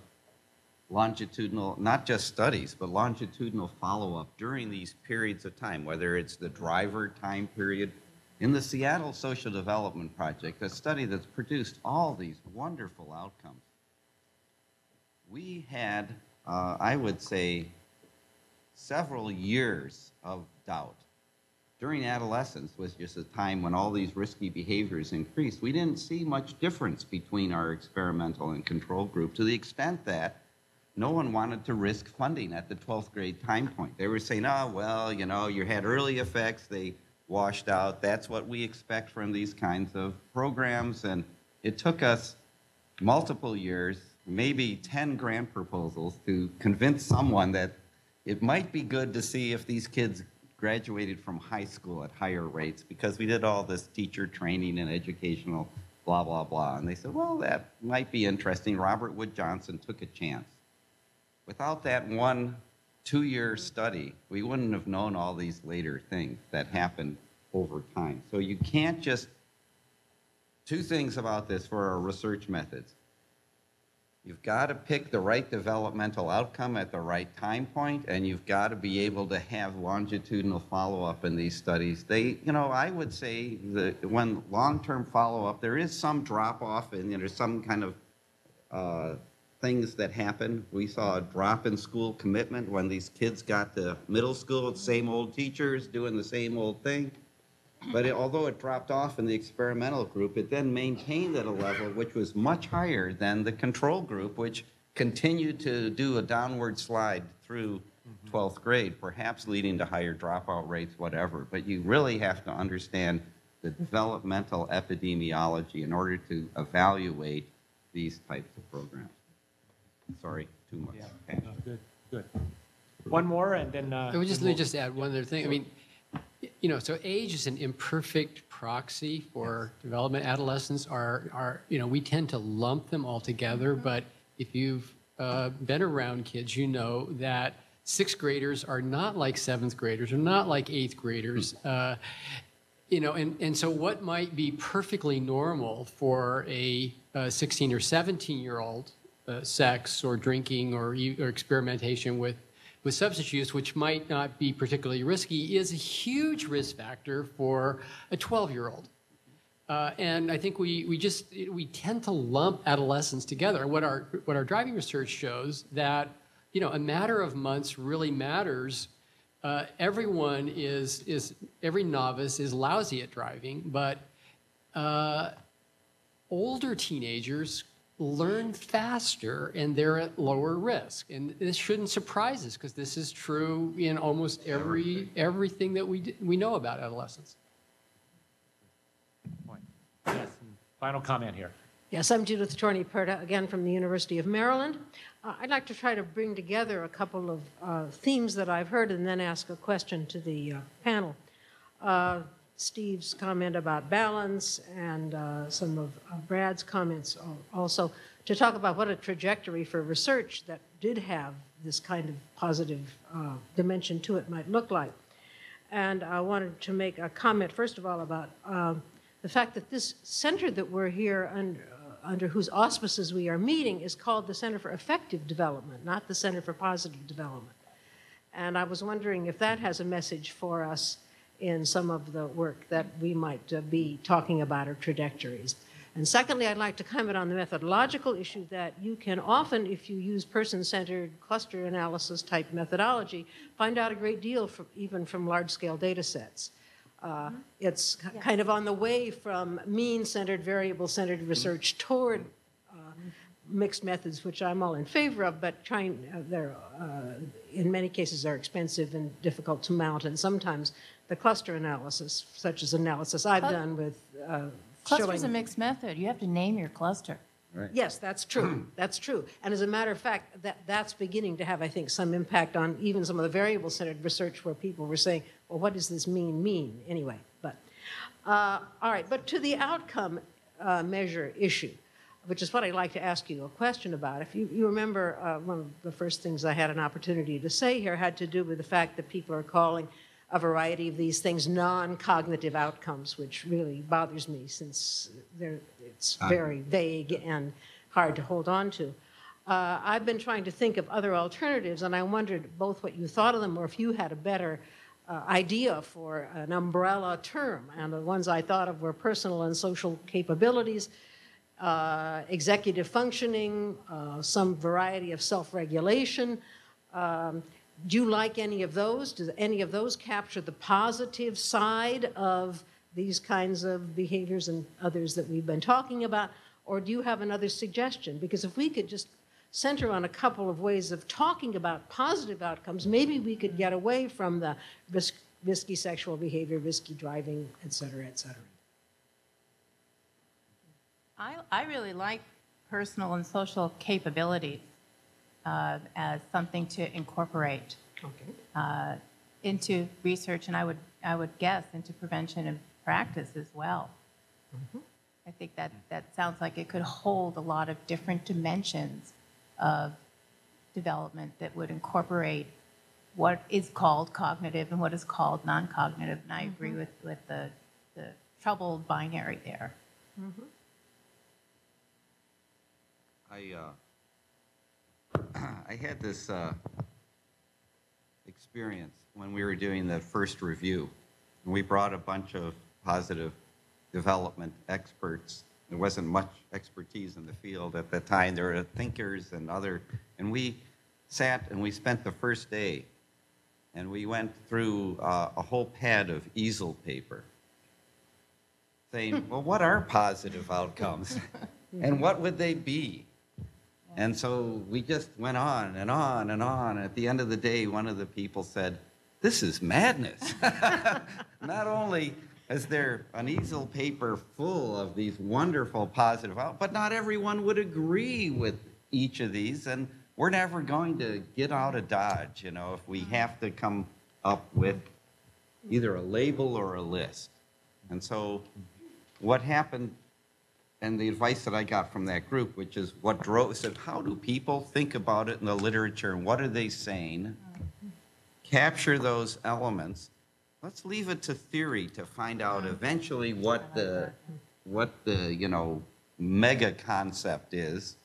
longitudinal, not just studies, but longitudinal follow-up during these periods of time, whether it's the driver time period. In the Seattle Social Development Project, a study that's produced all these wonderful outcomes, we had, I would say, several years of doubt. During adolescence was just a time when all these risky behaviors increased. We didn't see much difference between our experimental and control group, to the extent that no one wanted to risk funding at the 12th grade time point. They were saying, oh, well, you know, you had early effects, they washed out. That's what we expect from these kinds of programs. And it took us multiple years, maybe 10 grant proposals, to convince someone that it might be good to see if these kids graduated from high school at higher rates, because we did all this teacher training and educational blah, blah, blah. And they said, well, that might be interesting. Robert Wood Johnson took a chance. Without that 1-2-year study, we wouldn't have known all these later things that happened over time. So you can't just, two things about this for our research methods. You've got to pick the right developmental outcome at the right time point, and you've got to be able to have longitudinal follow-up in these studies. They, you know, I would say that when long-term follow-up, there is some drop-off and there's some kind of things that happen. We saw a drop in school commitment when these kids got to middle school, same old teachers doing the same old thing. But although it dropped off in the experimental group, it then maintained at a level which was much higher than the control group, which continued to do a downward slide through 12th grade, perhaps leading to higher dropout rates, whatever. But you really have to understand the developmental epidemiology in order to evaluate these types of programs. Sorry, too much. Yeah. Good, good. One more, and then... Let me just add one other thing. I mean, you know, so age is an imperfect proxy for development. Adolescents are, you know, we tend to lump them all together, but if you've been around kids, you know that 6th graders are not like 7th graders, or not like 8th graders. You know, and so what might be perfectly normal for a 16 or 17-year-old sex or drinking or experimentation with substance use, which might not be particularly risky, is a huge risk factor for a 12-year-old. And I think we tend to lump adolescents together. What our driving research shows that, you know, a matter of months really matters. Every novice is lousy at driving, but older teenagers learn faster and they're at lower risk. And this shouldn't surprise us, because this is true in almost everything that we know about adolescence. Yes, final comment here. Yes, I'm Judith Torney-Perta, again from the University of Maryland. I'd like to try to bring together a couple of themes that I've heard and then ask a question to the panel. Steve's comment about balance and some of Brad's comments also, to talk about what a trajectory for research that did have this kind of positive dimension to it might look like. And I wanted to make a comment, first of all, about the fact that this center that we're here under whose auspices we are meeting is called the Center for Effective Development, not the Center for Positive Development. And I was wondering if that has a message for us in some of the work that we might be talking about, or trajectories. And secondly, I'd like to comment on the methodological issue that you can often, if you use person-centered cluster analysis type methodology, find out a great deal even from large-scale data sets. It's kind of on the way from mean-centered, variable-centered research toward mixed methods, which I'm all in favor of, but they're in many cases are expensive and difficult to mount, and sometimes the cluster analysis, such as analysis I've done with Cluster's a mixed method. You have to name your cluster. Right. Yes, that's true. That's true. And as a matter of fact, that's beginning to have, I think, some impact on even some of the variable-centered research where people were saying, well, what does this mean? Anyway, All right, but to the outcome measure issue, which is what I'd like to ask you a question about. If you remember, one of the first things I had an opportunity to say here had to do with the fact that people are calling a variety of these things non-cognitive outcomes, which really bothers me since it's very vague and hard to hold on to. I've been trying to think of other alternatives, and I wondered both what you thought of them or if you had a better idea for an umbrella term. And the ones I thought of were personal and social capabilities, executive functioning, some variety of self-regulation. Do you like any of those? Do any of those capture the positive side of these kinds of behaviors and others that we've been talking about? Or do you have another suggestion? Because if we could just center on a couple of ways of talking about positive outcomes, maybe we could get away from the risky sexual behavior, risky driving, et cetera, et cetera. I really like personal and social capabilities as something to incorporate into research, and I would guess into prevention and practice as well. I think that sounds like it could hold a lot of different dimensions of development that would incorporate what is called cognitive and what is called non-cognitive, and I agree with the troubled binary there. I had this experience when we were doing the first review. And we brought a bunch of positive development experts. There wasn't much expertise in the field at the time. There were thinkers and and we sat and we spent the first day and we went through a whole pad of easel paper saying, well, what are positive outcomes? And what would they be? And so we just went on and on and on. At the end of the day, one of the people said, this is madness. Not only is there an easel paper full of these wonderful positive outcomes, but not everyone would agree with each of these. And we're never going to get out of Dodge, you know, if we have to come up with either a label or a list. And so what happened, and the advice that I got from that group, which is what drove, said, how do people think about it in the literature and what are they saying? Capture those elements. Let's leave it to theory to find out eventually what the you know, mega concept is.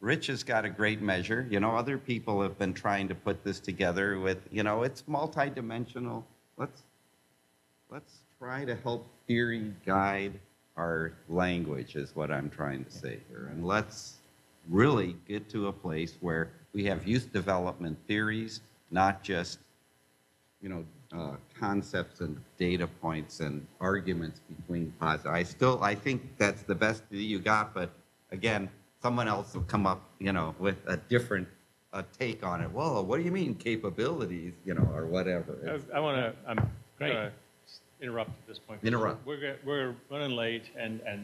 Rich has got a great measure. You know, other people have been trying to put this together with, you know, it's multidimensional. Let's try to help theory guide our language is what I'm trying to say here. And let's really get to a place where we have youth development theories, not just, you know, concepts and data points and arguments between positive. I think that's the best that you got, but again, someone else will come up, you know, with a different take on it. Well, what do you mean capabilities, you know, or whatever. I want to, I'm going to interrupt at this point. Interrupt. We're running late, and I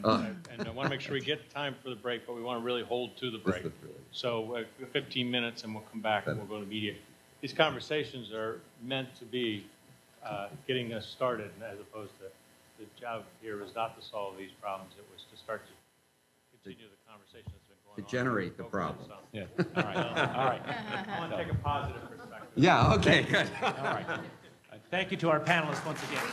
want to make sure we get time for the break, but we want to really hold to the break. So 15 minutes, and we'll come back and we'll go to media. These conversations are meant to be getting us started, as opposed to the job here was not to solve these problems. It was to start to continue the conversation that's been going on. To generate the problem. Yeah. All right. All right. I want to take a positive perspective. Yeah. Okay. Good. All right. Thank you to our panelists once again.